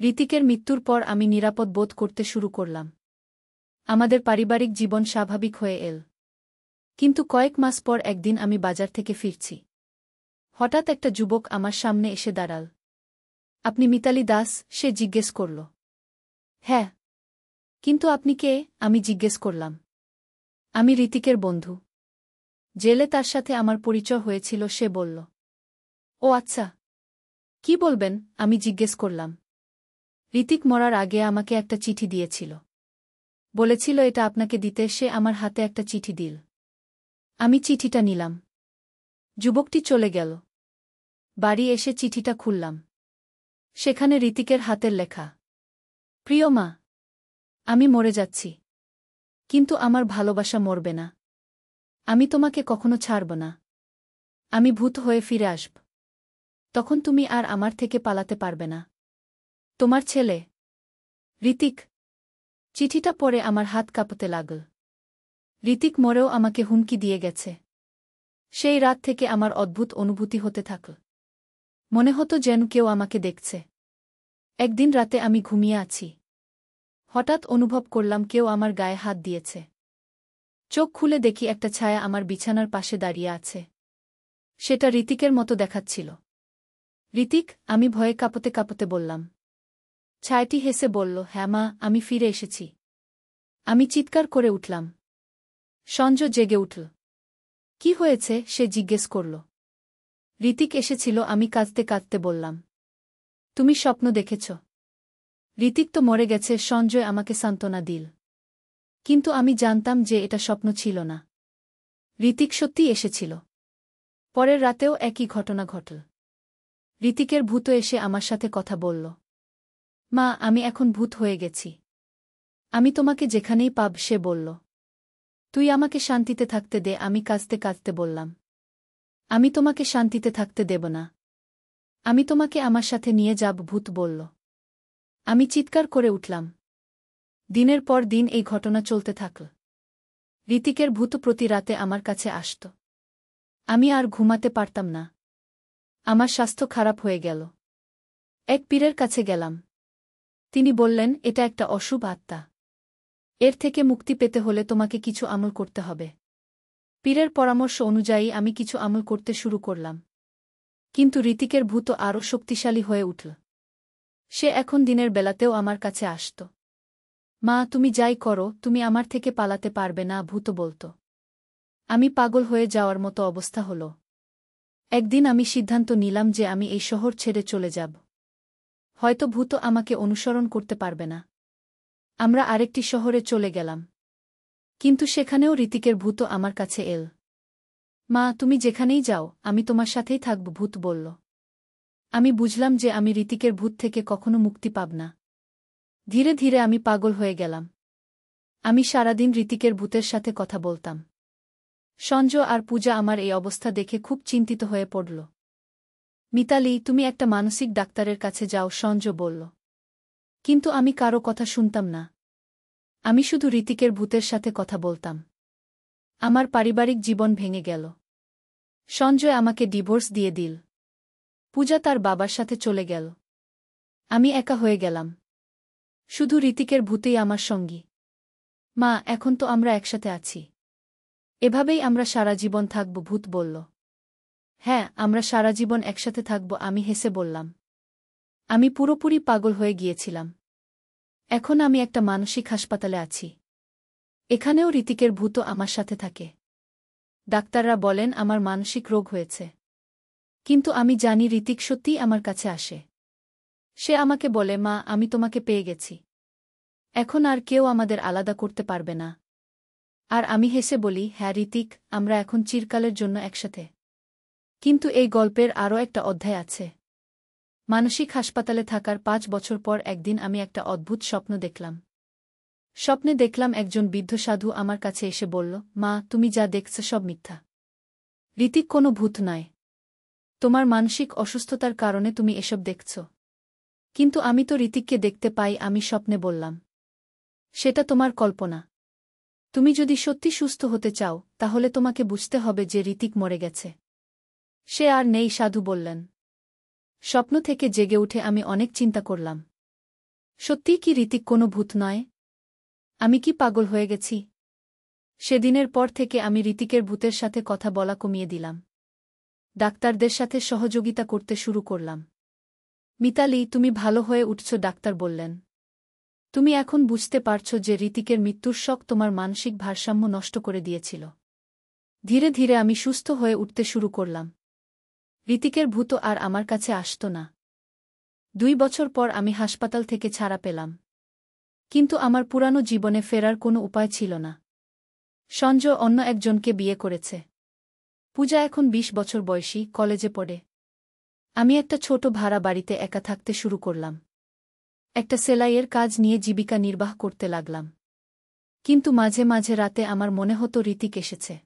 ঋতিকের মৃত্যুর পর আমি নিরাপদ বোধ করতে শুরু করলাম। আমাদের পারিবারিক জীবন স্বাভাবিক হয়ে এল। কিন্তু কয়েক মাস পর একদিন আমি বাজার থেকে ফিরছি। হঠাৎ একটা যুবক আমার সামনে এসে দাঁড়াল। আপনি মিতালি দাস? সে জিজ্ঞেস করল। হ্যাঁ। কিন্তু আপনি কে? আমি জিজ্ঞেস করলাম। আমি ঋতিকের বন্ধু। জেলে তার সাথে আমার পরিচয় হয়েছিল, সে বলল। ও আচ্ছা। কি বলবেন? আমি জিজ্ঞেস করলাম। ঋতিক মরার আগে আমাকে একটা চিঠি দিয়েছিল। বলেছিল এটা আপনাকে দিতে। সে আমার হাতে একটা চিঠি দিল। আমি চিঠিটা নিলাম। যুবকটি চলে গেল। বাড়ি এসে চিঠিটা খুললাম। সেখানে ঋতিকের হাতের লেখা। প্রিয় মা, আমি মরে যাচ্ছি। কিন্তু আমার ভালোবাসা মরবে না। আমি তোমাকে কখনো ছাড়ব না। আমি ভূত হয়ে ফিরে আসব। তখন তুমি আর আমার থেকে পালাতে পারবে না। তোমার ছেলে ঋতিক। চিঠিটা পড়ে আমার হাত কাঁপতে লাগল। ঋতিক মরেও আমাকে হুমকি দিয়ে গেছে। সেই রাত থেকে আমার অদ্ভুত অনুভূতি হতে থাকল। মনে হতো যেন কেউ আমাকে দেখছে। একদিন রাতে আমি ঘুমিয়ে আছি। হঠাৎ অনুভব করলাম কেউ আমার গায়ে হাত দিয়েছে। চোখ খুলে দেখি একটা ছায়া আমার বিছানার পাশে দাঁড়িয়ে আছে। সেটা ঋতিকের মতো দেখাচ্ছিল। ঋতিক, আমি ভয়ে কাঁপতে কাঁপতে বললাম। ছায়াটি হেসে বলল, হ্যাঁ মা, আমি ফিরে এসেছি। আমি চিৎকার করে উঠলাম। সঞ্জয় জেগে উঠল। কি হয়েছে? সে জিজ্ঞেস করল। ঋতিক এসেছিল, আমি কাঁদতে কাঁদতে বললাম। তুমি স্বপ্ন দেখেছ? ঋতিক তো মরে গেছে, সঞ্জয় আমাকে সান্ত্বনা দিল। কিন্তু আমি জানতাম যে এটা স্বপ্ন ছিল না। ঋতিক সত্যিই এসেছিল। পরের রাতেও একই ঘটনা ঘটল। ঋতিকের ভূত এসে আমার সাথে কথা বলল। মা, আমি এখন ভূত হয়ে গেছি। আমি তোমাকে যেখানেই পাব, সে বলল। তুই আমাকে শান্তিতে থাকতে দে। আমি কাঁদতে কাঁদতে বললাম। আমি তোমাকে শান্তিতে থাকতে দেব না। আমি তোমাকে আমার সাথে নিয়ে যাব, ভূত বলল। আমি চিৎকার করে উঠলাম। দিনের পর দিন এই ঘটনা চলতে থাকল। ঋতিকের ভূত প্রতি রাতে আমার কাছে আসত। আমি আর ঘুমাতে পারতাম না। আমার স্বাস্থ্য খারাপ হয়ে গেল। এক পীরের কাছে গেলাম। তিনি বললেন, এটা একটা অশুভ আত্মা। এর থেকে মুক্তি পেতে হলে তোমাকে কিছু আমল করতে হবে। পীরের পরামর্শ অনুযায়ী আমি কিছু আমল করতে শুরু করলাম। কিন্তু ঋতিকের ভূত আরও শক্তিশালী হয়ে উঠল। সে এখন দিনের বেলাতেও আমার কাছে আসত। মা, তুমি যাই করো, তুমি আমার থেকে পালাতে পারবে না, ভূত বলত। আমি পাগল হয়ে যাওয়ার মতো অবস্থা হল। একদিন আমি সিদ্ধান্ত নিলাম যে আমি এই শহর ছেড়ে চলে যাব। হয়তো ভূত আমাকে অনুসরণ করতে পারবে না। আমরা আরেকটি শহরে চলে গেলাম। কিন্তু সেখানেও ঋতিকের ভূত আমার কাছে এল। মা, তুমি যেখানেই যাও, আমি তোমার সাথেই থাকব, ভূত বলল। আমি বুঝলাম যে আমি ঋতিকের ভূত থেকে কখনো মুক্তি পাব না। ধীরে ধীরে আমি পাগল হয়ে গেলাম। আমি সারাদিন ঋতিকের ভূতের সাথে কথা বলতাম। সঞ্জয় আর পূজা আমার এই অবস্থা দেখে খুব চিন্তিত হয়ে পড়ল। মিতালি, তুমি একটা মানসিক ডাক্তারের কাছে যাও, সঞ্জয় বলল। কিন্তু আমি কারো কথা শুনতাম না। আমি শুধু ঋতিকের ভূতের সাথে কথা বলতাম। আমার পারিবারিক জীবন ভেঙে গেল। সঞ্জয় আমাকে ডিভোর্স দিয়ে দিল। পূজা তার বাবার সাথে চলে গেল। আমি একা হয়ে গেলাম। শুধু ঋতিকের ভূতেই আমার সঙ্গী। মা, এখন তো আমরা একসাথে আছি। এভাবেই আমরা সারা জীবন থাকব, ভূত বলল। হ্যাঁ, আমরা সারা জীবন একসাথে থাকব, আমি হেসে বললাম। আমি পুরোপুরি পাগল হয়ে গিয়েছিলাম। এখন আমি একটা মানসিক হাসপাতালে আছি। এখানেও ঋতিকের ভূতও আমার সাথে থাকে। ডাক্তাররা বলেন আমার মানসিক রোগ হয়েছে। কিন্তু আমি জানি ঋতিক সত্যিই আমার কাছে আসে। সে আমাকে বলে, মা, আমি তোমাকে পেয়ে গেছি। এখন আর কেউ আমাদের আলাদা করতে পারবে না। আর আমি হেসে বলি, হ্যাঁ ঋতিক, আমরা এখন চিরকালের জন্য একসাথে। কিন্তু এই গল্পের আরও একটা অধ্যায় আছে। মানসিক হাসপাতালে থাকার ৫ বছর পর একদিন আমি একটা অদ্ভুত স্বপ্ন দেখলাম। স্বপ্নে দেখলাম একজন বৃদ্ধ সাধু আমার কাছে এসে বলল, মা, তুমি যা দেখছ সব মিথ্যা। ঋতিক কোনো ভূত নয়। তোমার মানসিক অসুস্থতার কারণে তুমি এসব দেখছ। কিন্তু আমি তো ঋতিককে দেখতে পাই, আমি স্বপ্নে বললাম। সেটা তোমার কল্পনা। তুমি যদি সত্যি সুস্থ হতে চাও, তাহলে তোমাকে বুঝতে হবে যে ঋতিক মরে গেছে। সে আর নেই, সাধু বললেন। স্বপ্ন থেকে জেগে উঠে আমি অনেক চিন্তা করলাম। সত্যিই কি ঋতিক কোনো ভূত নয়? আমি কি পাগল হয়ে গেছি? সেদিনের পর থেকে আমি ঋতিকের ভূতের সাথে কথা বলা কমিয়ে দিলাম। ডাক্তারদের সাথে সহযোগিতা করতে শুরু করলাম। মিতালি, তুমি ভালো হয়ে উঠছ, ডাক্তার বললেন। তুমি এখন বুঝতে পারছ যে ঋতিকের মৃত্যুর শক তোমার মানসিক ভারসাম্য নষ্ট করে দিয়েছিল। ধীরে ধীরে আমি সুস্থ হয়ে উঠতে শুরু করলাম। ঋতিকের ভূত আর আমার কাছে আসত না। ২ বছর পর আমি হাসপাতাল থেকে ছাড়া পেলাম। কিন্তু আমার পুরানো জীবনে ফেরার কোনো উপায় ছিল না। সঞ্জয় অন্য একজনকে বিয়ে করেছে। পূজা এখন ২০ বছর বয়সী, কলেজে পড়ে। আমি একটা ছোট ভাড়া বাড়িতে একা থাকতে শুরু করলাম। একটা সেলাইয়ের কাজ নিয়ে জীবিকা নির্বাহ করতে লাগলাম। কিন্তু মাঝে মাঝে রাতে আমার মনে হতো ঋতিক এসেছে।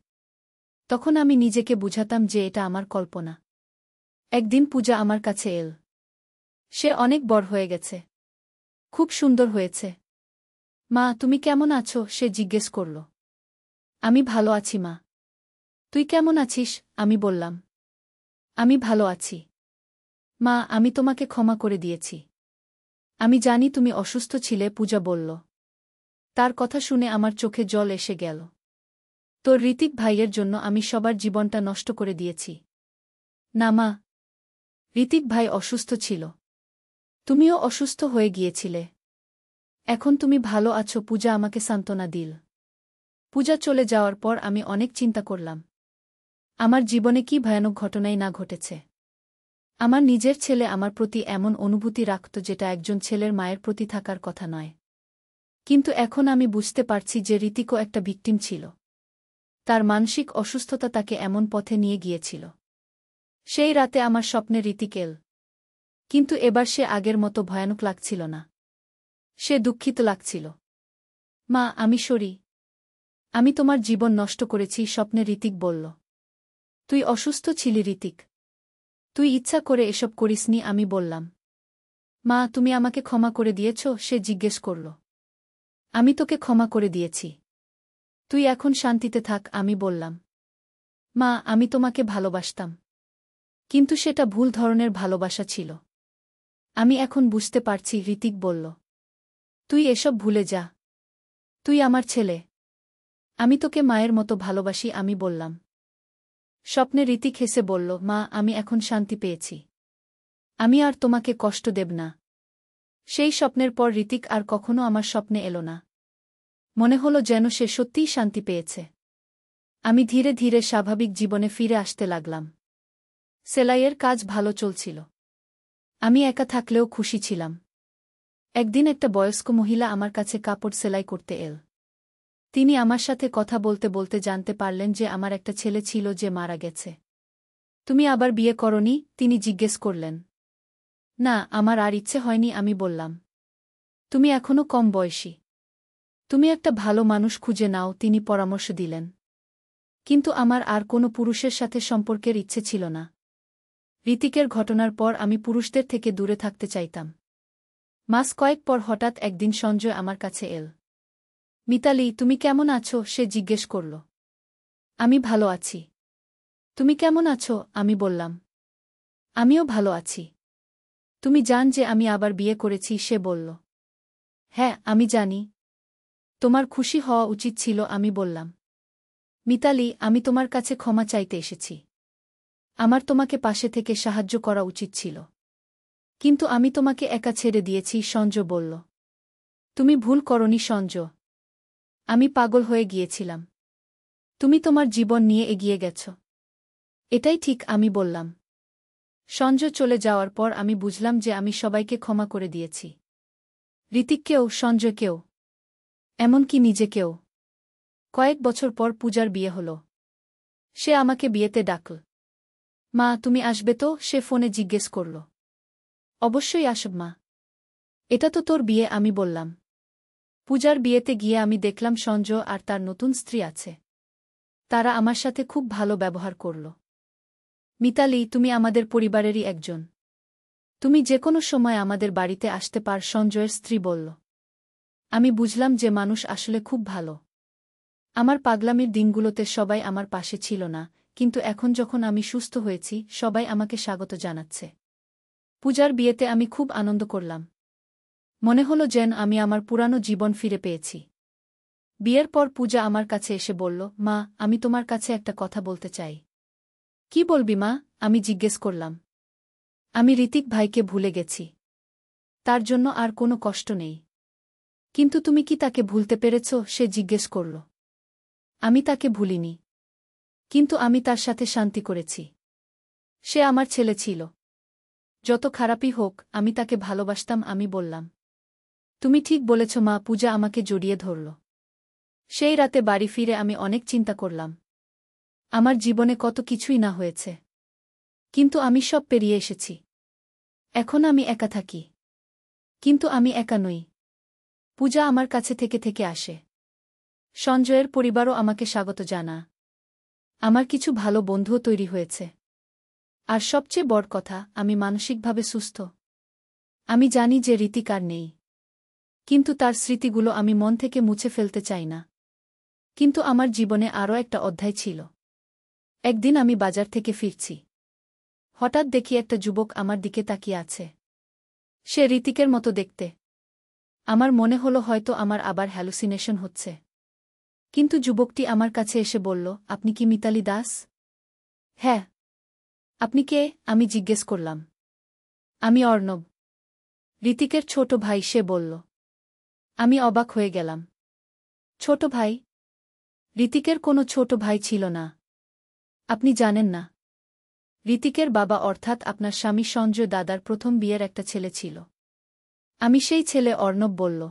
তখন আমি নিজেকে বুঝাতাম যে এটা আমার কল্পনা। একদিন পূজা আমার কাছে এল। সে অনেক বড় হয়ে গেছে। খুব সুন্দর হয়েছে। মা, তুমি কেমন আছো? সে জিজ্ঞেস করল। আমি ভালো আছি মা। তুই কেমন আছিস? আমি বললাম। আমি ভালো আছি মা, আমি তোমাকে ক্ষমা করে দিয়েছি। আমি জানি তুমি অসুস্থ ছিলে, পূজা বলল। তার কথা শুনে আমার চোখে জল এসে গেল। তোর ঋতিক ভাইয়ের জন্য আমি সবার জীবনটা নষ্ট করে দিয়েছি। না মা, ঋতিক ভাই অসুস্থ ছিল। তুমিও অসুস্থ হয়ে গিয়েছিলে। এখন তুমি ভালো আছো, পূজা আমাকে সান্ত্বনা দিল। পূজা চলে যাওয়ার পর আমি অনেক চিন্তা করলাম। আমার জীবনে কি ভয়ানক ঘটনাই না ঘটেছে। আমার নিজের ছেলে আমার প্রতি এমন অনুভূতি রাখত যেটা একজন ছেলের মায়ের প্রতি থাকার কথা নয়। কিন্তু এখন আমি বুঝতে পারছি যে ঋতিকও একটা ভিকটিম ছিল। তার মানসিক অসুস্থতা তাকে এমন পথে নিয়ে গিয়েছিল। সেই রাতে আমার স্বপ্নে ঋতিক এল। কিন্তু এবার সে আগের মতো ভয়ানক লাগছিল না। সে দুঃখিত লাগছিল। মা, আমি সরি। আমি তোমার জীবন নষ্ট করেছি, স্বপ্নে ঋতিক বলল। তুই অসুস্থ ছিলি ঋতিক। তুই ইচ্ছা করে এসব করিসনি, আমি বললাম। মা, তুমি আমাকে ক্ষমা করে দিয়েছ? সে জিজ্ঞেস করল। আমি তোকে ক্ষমা করে দিয়েছি। তুই এখন শান্তিতে থাক, আমি বললাম। মা, আমি তোমাকে ভালোবাসতাম। কিন্তু সেটা ভুল ধরনের ভালোবাসা ছিল। আমি এখন বুঝতে পারছি, ঋতিক বলল। তুই এসব ভুলে যা। তুই আমার ছেলে। আমি তোকে মায়ের মতো ভালোবাসি, আমি বললাম। স্বপ্নে ঋতিক হেসে বলল, মা, আমি এখন শান্তি পেয়েছি। আমি আর তোমাকে কষ্ট দেব না। সেই স্বপ্নের পর ঋতিক আর কখনো আমার স্বপ্নে এলো না। মনে হলো যেন সে সত্যিই শান্তি পেয়েছে। আমি ধীরে ধীরে স্বাভাবিক জীবনে ফিরে আসতে লাগলাম। সেলাইয়ের কাজ ভালো চলছিল। আমি একা থাকলেও খুশি ছিলাম। একদিন একটা বয়স্ক মহিলা আমার কাছে কাপড় সেলাই করতে এল। তিনি আমার সাথে কথা বলতে বলতে জানতে পারলেন যে আমার একটা ছেলে ছিল যে মারা গেছে। তুমি আবার বিয়ে করনি? তিনি জিজ্ঞেস করলেন। না, আমার আর ইচ্ছে হয়নি, আমি বললাম। তুমি এখনো কম বয়সী। তুমি একটা ভালো মানুষ খুঁজে নাও, তিনি পরামর্শ দিলেন। কিন্তু আমার আর কোনো পুরুষের সাথে সম্পর্কের ইচ্ছে ছিল না। ঋতিকের ঘটনার পর আমি পুরুষদের থেকে দূরে থাকতে চাইতাম। মাস কয়েক পর হঠাৎ একদিন সঞ্জয় আমার কাছে এল। মিতালি, তুমি কেমন আছো? সে জিজ্ঞেস করল। আমি ভালো আছি। তুমি কেমন আছো? আমি বললাম। আমিও ভালো আছি। তুমি জান যে আমি আবার বিয়ে করেছি? সে বলল। হ্যাঁ, আমি জানি। তোমার খুশি হওয়া উচিত ছিল, আমি বললাম। মিতালি, আমি তোমার কাছে ক্ষমা চাইতে এসেছি। আমার তোমাকে পাশে থেকে সাহায্য করা উচিত ছিল। কিন্তু আমি তোমাকে একা ছেড়ে দিয়েছি, সঞ্জয় বলল। তুমি ভুল করনি সঞ্জয়। আমি পাগল হয়ে গিয়েছিলাম। তুমি তোমার জীবন নিয়ে এগিয়ে গেছ। এটাই ঠিক, আমি বললাম। সঞ্জয় চলে যাওয়ার পর আমি বুঝলাম যে আমি সবাইকে ক্ষমা করে দিয়েছি। ঋতিককেও, সঞ্জয়কেও, এমনকি নিজেকেও। কয়েক বছর পর পূজার বিয়ে হল। সে আমাকে বিয়েতে ডাকল। মা, তুমি আসবে তো? সে ফোনে জিজ্ঞেস করল। অবশ্যই আসব মা। এটা তো তোর বিয়ে, আমি বললাম। পূজার বিয়েতে গিয়ে আমি দেখলাম সঞ্জয় আর তার নতুন স্ত্রী আছে। তারা আমার সাথে খুব ভালো ব্যবহার করল। মিতালি, তুমি আমাদের পরিবারেরই একজন। তুমি যে কোনো সময় আমাদের বাড়িতে আসতে পার, সঞ্জয়ের স্ত্রী বলল। আমি বুঝলাম যে মানুষ আসলে খুব ভালো। আমার পাগলামির দিনগুলোতে সবাই আমার পাশে ছিল না, কিন্তু এখন যখন আমি সুস্থ হয়েছি, সবাই আমাকে স্বাগত জানাচ্ছে। পূজার বিয়েতে আমি খুব আনন্দ করলাম। মনে হলো যেন আমি আমার পুরানো জীবন ফিরে পেয়েছি। বিয়ের পর পূজা আমার কাছে এসে বলল, মা, আমি তোমার কাছে একটা কথা বলতে চাই। কি বলবি মা? আমি জিজ্ঞেস করলাম। আমি ঋতিক ভাইকে ভুলে গেছি। তার জন্য আর কোনো কষ্ট নেই। কিন্তু তুমি কি তাকে ভুলতে পেরেছ? সে জিজ্ঞেস করল। আমি তাকে ভুলিনি। কিন্তু আমি তার সাথে শান্তি করেছি। সে আমার ছেলে ছিল। যত খারাপই হোক, আমি তাকে ভালোবাসতাম, আমি বললাম। তুমি ঠিক বলেছ মা। পূজা আমাকে জড়িয়ে ধরল। সেই রাতে বাড়ি ফিরে আমি অনেক চিন্তা করলাম। আমার জীবনে কত কিছুই না হয়েছে। কিন্তু আমি সব পেরিয়ে এসেছি। এখন আমি একা থাকি। কিন্তু আমি একা নই। পূজা আমার কাছে থেকে থেকে আসে। সঞ্জয়ের পরিবারও আমাকে স্বাগত জানা। আমার কিছু ভালো বন্ধুও তৈরি হয়েছে। আর সবচেয়ে বড় কথা, আমি মানসিকভাবে সুস্থ। আমি জানি যে ঋতিক আর নেই। কিন্তু তার স্মৃতিগুলো আমি মন থেকে মুছে ফেলতে চাই না। কিন্তু আমার জীবনে আরও একটা অধ্যায় ছিল। একদিন আমি বাজার থেকে ফিরছি। হঠাৎ দেখি একটা যুবক আমার দিকে তাকিয়ে আছে। সে ঋতিকের মতো দেখতে। আমার মনে হলো হয়তো আমার আবার হ্যালুসিনেশন হচ্ছে। কিন্তু যুবকটি আমার কাছে এসে বলল, আপনি কি মিতালি দাস? হ্যাঁ। আপনি কে? আমি জিজ্ঞেস করলাম। আমি অর্ণব, ঋতিকের ছোট ভাই, সে বলল। আমি অবাক হয়ে গেলাম। ছোট ভাই? ঋতিকের কোনো ছোট ভাই ছিল না। আপনি জানেন না? ঋতিকের বাবা অর্থাৎ আপনার স্বামী সঞ্জয় দাদার প্রথম বিয়ের একটা ছেলে ছিল। আমি সেই ছেলে, অর্ণব বলল।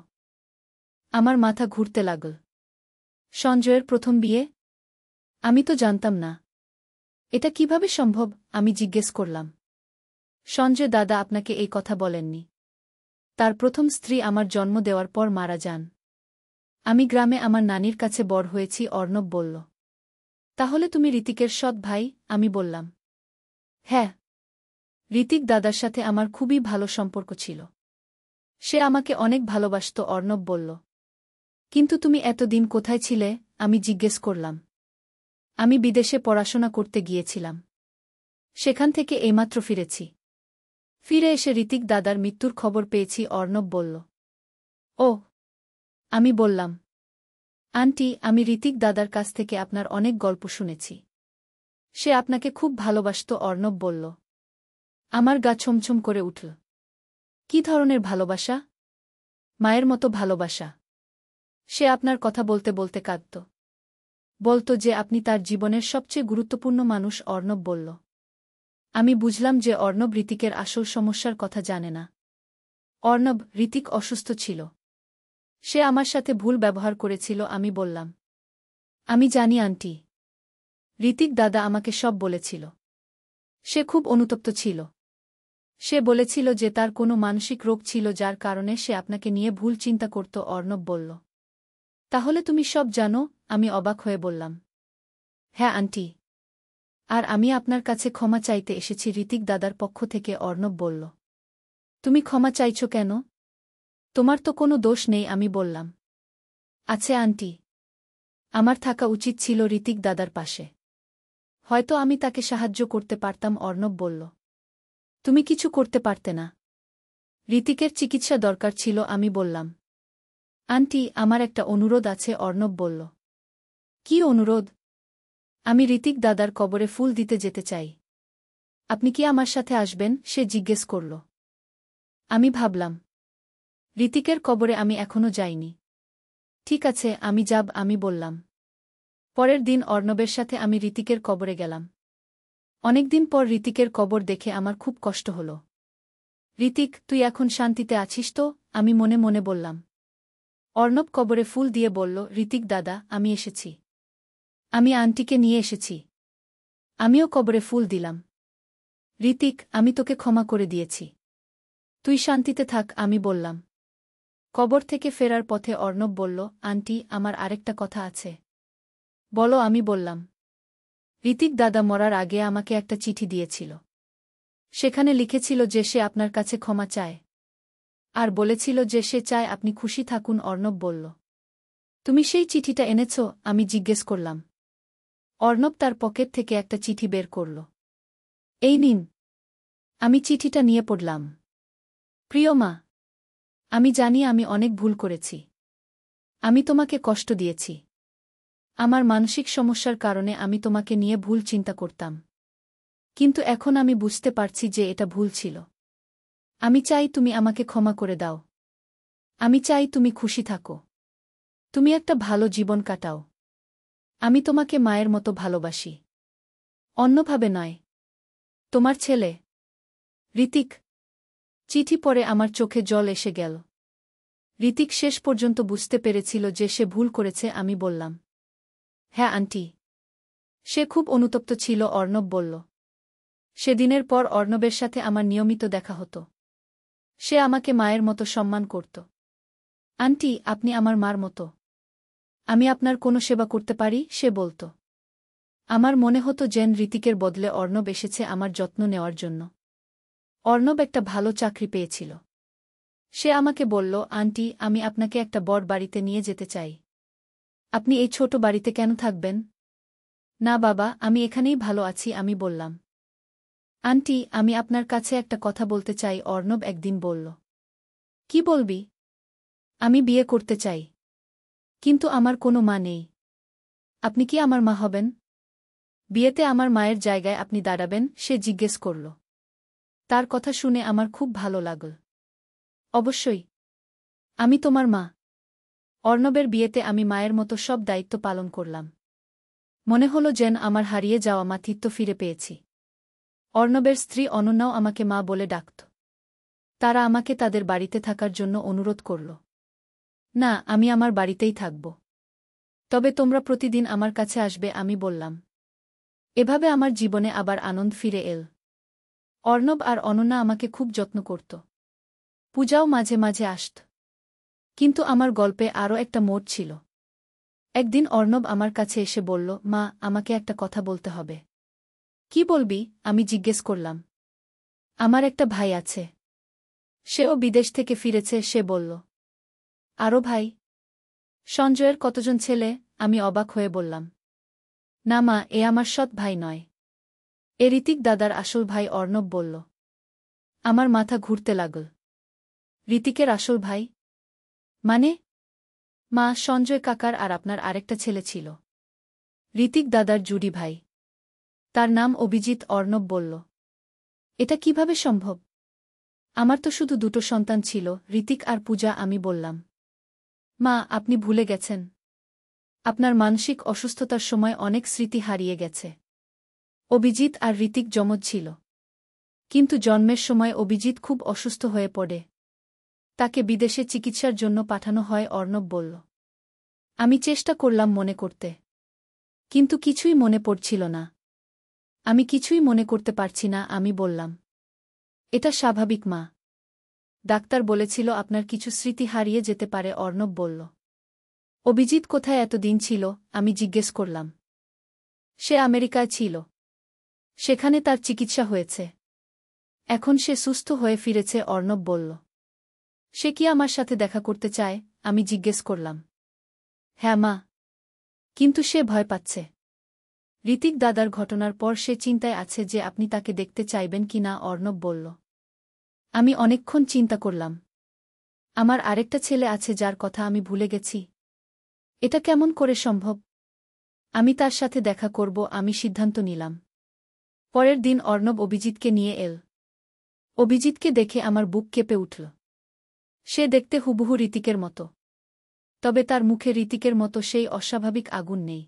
আমার মাথা ঘুরতে লাগল। সঞ্জয়ের প্রথম বিয়ে? আমি তো জানতাম না। এটা কিভাবে সম্ভব? আমি জিজ্ঞেস করলাম। সঞ্জয় দাদা আপনাকে এই কথা বলেননি? তার প্রথম স্ত্রী আমার জন্ম দেওয়ার পর মারা যান। আমি গ্রামে আমার নানির কাছে বড় হয়েছি, অর্ণব বলল। তাহলে তুমি ঋতিকের সৎ ভাই? আমি বললাম। হ্যাঁ। ঋতিক দাদার সাথে আমার খুবই ভালো সম্পর্ক ছিল। সে আমাকে অনেক ভালোবাসত, অর্ণব বলল। কিন্তু তুমি এতদিন কোথায় ছিলে? আমি জিজ্ঞেস করলাম। আমি বিদেশে পড়াশোনা করতে গিয়েছিলাম। সেখান থেকে এইমাত্র ফিরেছি। ফিরে এসে ঋতিক দাদার মৃত্যুর খবর পেয়েছি, অর্ণব বলল। ও, আমি বললাম। আন্টি, আমি ঋতিক দাদার কাছ থেকে আপনার অনেক গল্প শুনেছি। সে আপনাকে খুব ভালোবাসত, অর্ণব বলল। আমার গা ছমছম করে উঠল। কি ধরনের ভালোবাসা? মায়ের মতো ভালোবাসা। সে আপনার কথা বলতে বলতে কাঁদত। বলত যে আপনি তার জীবনের সবচেয়ে গুরুত্বপূর্ণ মানুষ, অর্ণব বলল। আমি বুঝলাম যে অর্ণব ঋতিকের আসল সমস্যার কথা জানে না। অর্ণব, ঋতিক অসুস্থ ছিল। সে আমার সাথে ভুল ব্যবহার করেছিল, আমি বললাম। আমি জানি আন্টি। ঋতিক দাদা আমাকে সব বলেছিল। সে খুব অনুতপ্ত ছিল। সে বলেছিল যে তার কোনো মানসিক রোগ ছিল যার কারণে সে আপনাকে নিয়ে ভুল চিন্তা করত, অর্ণব বলল। তাহলে তুমি সব জানো? আমি অবাক হয়ে বললাম। হ্যাঁ আন্টি। আর আমি আপনার কাছে ক্ষমা চাইতে এসেছি ঋতিক দাদার পক্ষ থেকে অর্ণব বলল। তুমি ক্ষমা চাইছ কেন? তোমার তো কোনো দোষ নেই আমি বললাম। আছে আন্টি। আমার থাকা উচিত ছিল ঋতিক দাদার পাশে। হয়তো আমি তাকে সাহায্য করতে পারতাম অর্ণব বলল। তুমি কিছু করতে পারতে না। ঋতিকের চিকিৎসা দরকার ছিল আমি বললাম। আন্টি আমার একটা অনুরোধ আছে অর্ণব বলল। কি অনুরোধ? আমি ঋতিক দাদার কবরে ফুল দিতে যেতে চাই। আপনি কি আমার সাথে আসবেন সে জিজ্ঞেস করল। আমি ভাবলাম। ঋতিকের কবরে আমি এখনো যাইনি। ঠিক আছে আমি যাব আমি বললাম। পরের দিন অর্ণবের সাথে আমি ঋতিকের কবরে গেলাম। অনেকদিন পর ঋতিকের কবর দেখে আমার খুব কষ্ট হল। ঋতিক তুই এখন শান্তিতে আছিস তো? আমি মনে মনে বললাম। অর্ণব কবরে ফুল দিয়ে বলল, ঋতিক দাদা আমি এসেছি। আমি আন্টিকে নিয়ে এসেছি। আমিও কবরে ফুল দিলাম। ঋতিক আমি তোকে ক্ষমা করে দিয়েছি। তুই শান্তিতে থাক আমি বললাম। কবর থেকে ফেরার পথে অর্ণব বলল, আন্টি আমার আরেকটা কথা আছে। বলো আমি বললাম। ঋতিক দাদা মরার আগে আমাকে একটা চিঠি দিয়েছিল। সেখানে লিখেছিল যে সে আপনার কাছে ক্ষমা চায়। আর বলেছিল যে সে চায় আপনি খুশি থাকুন অর্ণব বলল। তুমি সেই চিঠিটা এনেছ? আমি জিজ্ঞেস করলাম। অর্ণব তার পকেট থেকে একটা চিঠি বের করল। এই নিন। আমি চিঠিটা নিয়ে পড়লাম। প্রিয় মা, আমি জানি আমি অনেক ভুল করেছি। আমি তোমাকে কষ্ট দিয়েছি। আমার মানসিক সমস্যার কারণে আমি তোমাকে নিয়ে ভুল চিন্তা করতাম। কিন্তু এখন আমি বুঝতে পারছি যে এটা ভুল ছিল। আমি চাই তুমি আমাকে ক্ষমা করে দাও। আমি চাই তুমি খুশি থাকো। তুমি একটা ভালো জীবন কাটাও। আমি তোমাকে মায়ের মতো ভালোবাসি। অন্যভাবে নয়। তোমার ছেলে ঋতিক। চিঠি পড়ে আমার চোখে জল এসে গেল। ঋতিক শেষ পর্যন্ত বুঝতে পেরেছিল যে সে ভুল করেছে আমি বললাম। হ্যাঁ আন্টি। সে খুব অনুতপ্ত ছিল অর্ণব বলল। সেদিনের পর অর্ণবের সাথে আমার নিয়মিত দেখা হতো। সে আমাকে মায়ের মতো সম্মান করত। আন্টি আপনি আমার মার মতো। আমি আপনার কোনো সেবা করতে পারি সে বলত। আমার মনে হতো যেন ঋতিকের বদলে অর্ণব এসেছে আমার যত্ন নেওয়ার জন্য। অর্ণব একটা ভালো চাকরি পেয়েছিল। সে আমাকে বলল, আন্টি আমি আপনাকে একটা বড় বাড়িতে নিয়ে যেতে চাই। আপনি এই ছোট বাড়িতে কেন থাকবেন? না বাবা আমি এখানেই ভালো আছি আমি বললাম। আন্টি আমি আপনার কাছে একটা কথা বলতে চাই অর্ণব একদিন বলল। কি বলবি? আমি বিয়ে করতে চাই। কিন্তু আমার কোনো মা নেই। আপনি কি আমার মা হবেন? বিয়েতে আমার মায়ের জায়গায় আপনি দাঁড়াবেন সে জিজ্ঞেস করল। তার কথা শুনে আমার খুব ভালো লাগল। অবশ্যই। আমি তোমার মা। অর্ণবের বিয়েতে আমি মায়ের মতো সব দায়িত্ব পালন করলাম। মনে হল যেন আমার হারিয়ে যাওয়া মাতৃত্ব ফিরে পেয়েছি। অর্ণবের স্ত্রী অনন্যাও আমাকে মা বলে ডাকত। তারা আমাকে তাদের বাড়িতে থাকার জন্য অনুরোধ করল। না আমি আমার বাড়িতেই থাকব। তবে তোমরা প্রতিদিন আমার কাছে আসবে আমি বললাম। এভাবে আমার জীবনে আবার আনন্দ ফিরে এল। অর্ণব আর অনন্যা আমাকে খুব যত্ন করত। পূজাও মাঝে মাঝে আসত। কিন্তু আমার গল্পে আরও একটা মোড় ছিল। একদিন অর্ণব আমার কাছে এসে বলল, মা আমাকে একটা কথা বলতে হবে। কি বলবি? আমি জিজ্ঞেস করলাম। আমার একটা ভাই আছে। সেও বিদেশ থেকে ফিরেছে সে বলল। আরও ভাই? সঞ্জয়ের কতজন ছেলে? আমি অবাক হয়ে বললাম। না মা এ আমার সৎ ভাই নয়। এ ঋতিক দাদার আসল ভাই অর্ণব বলল। আমার মাথা ঘুরতে লাগল। ঋতিকের আসল ভাই? মানে? মা সঞ্জয় কাকার আর আপনার আরেকটা ছেলে ছিল। ঋতিক দাদার জুড়ি ভাই। তার নাম অভিজিৎ অর্ণব বলল। এটা কিভাবে সম্ভব? আমার তো শুধু দুটো সন্তান ছিল ঋতিক আর পূজা আমি বললাম। মা আপনি ভুলে গেছেন। আপনার মানসিক অসুস্থতার সময় অনেক স্মৃতি হারিয়ে গেছে। অভিজিৎ আর ঋতিক যমজ ছিল। কিন্তু জন্মের সময় অভিজিৎ খুব অসুস্থ হয়ে পড়ে। তাকে বিদেশে চিকিৎসার জন্য পাঠানো হয় অর্ণব বলল। আমি চেষ্টা করলাম মনে করতে। কিন্তু কিছুই মনে পড়ছিল না। আমি কিছুই মনে করতে পারছি না আমি বললাম। এটা স্বাভাবিক মা। ডাক্তার বলেছিল আপনার কিছু স্মৃতি হারিয়ে যেতে পারে অর্ণব বলল। অভিজিৎ কোথায় এতদিন ছিল? আমি জিজ্ঞেস করলাম। সে আমেরিকায় ছিল। সেখানে তার চিকিৎসা হয়েছে। এখন সে সুস্থ হয়ে ফিরেছে। অর্ণব বলল। সে কি আমার সাথে দেখা করতে চায়? আমি জিজ্ঞেস করলাম। হ্যাঁ মা। কিন্তু সে ভয় পাচ্ছে। ঋতিক দাদার ঘটনার পর সে চিন্তায় আছে যে আপনি তাকে দেখতে চাইবেন কি না। অর্ণব বলল। আমি অনেকক্ষণ চিন্তা করলাম। আমার আরেকটা ছেলে আছে যার কথা আমি ভুলে গেছি। এটা কেমন করে সম্ভব? আমি তার সাথে দেখা করব। আমি সিদ্ধান্ত নিলাম। পরের দিন অর্ণব অভিজিৎকে নিয়ে এল। অভিজিৎকে দেখে আমার বুক কেঁপে উঠল। সে দেখতে হুবহু ঋতিকের মতো। তবে তার মুখে ঋতিকের মতো সেই অস্বাভাবিক আগুন নেই।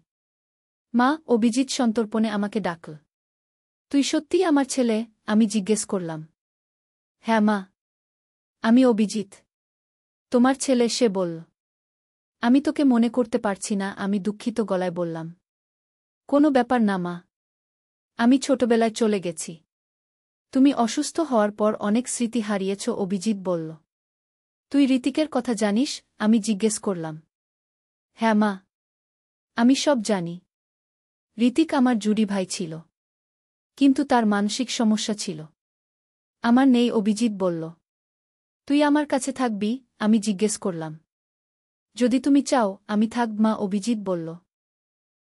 মা, অভিজিৎ সন্তর্পণে আমাকে ডাকল। তুই সত্যিই আমার ছেলে? আমি জিজ্ঞেস করলাম। হ্যাঁ মা। আমি অভিজিৎ, তোমার ছেলে। সে বলল। আমি তোকে মনে করতে পারছি না। আমি দুঃখিত গলায় বললাম। কোনো ব্যাপার না মা। আমি ছোটবেলায় চলে গেছি। তুমি অসুস্থ হওয়ার পর অনেক স্মৃতি হারিয়েছ। অভিজিৎ বলল। তুই ঋতিকের কথা জানিস? আমি জিজ্ঞেস করলাম। হ্যাঁ মা। আমি সব জানি। ঋতিক আমার জুড়ি ভাই ছিল। কিন্তু তার মানসিক সমস্যা ছিল। আমার নেই। অভিজিৎ বলল। তুই আমার কাছে থাকবি? আমি জিজ্ঞেস করলাম। যদি তুমি চাও আমি থাকব মা। অভিজিৎ বলল।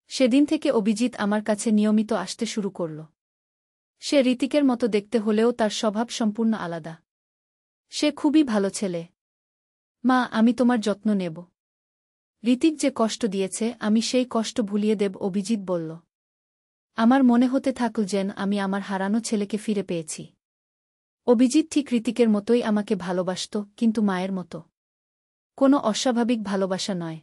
সেদিন থেকে অভিজিৎ আমার কাছে নিয়মিত আসতে শুরু করল। সে ঋতিকের মতো দেখতে হলেও তার স্বভাব সম্পূর্ণ আলাদা। সে খুবই ভালো ছেলে। মা, আমি তোমার যত্ন নেব। ঋতিক যে কষ্ট দিয়েছে আমি সেই কষ্ট ভুলিয়ে দেব। অভিজিৎ বলল। আমার মনে হতে থাকল যেন আমি আমার হারানো ছেলেকে ফিরে পেয়েছি। অভিজিৎ ঠিক ঋতিকের মতোই আমাকে ভালোবাসত, কিন্তু মায়ের মতো। কোনো অস্বাভাবিক ভালোবাসা নয়।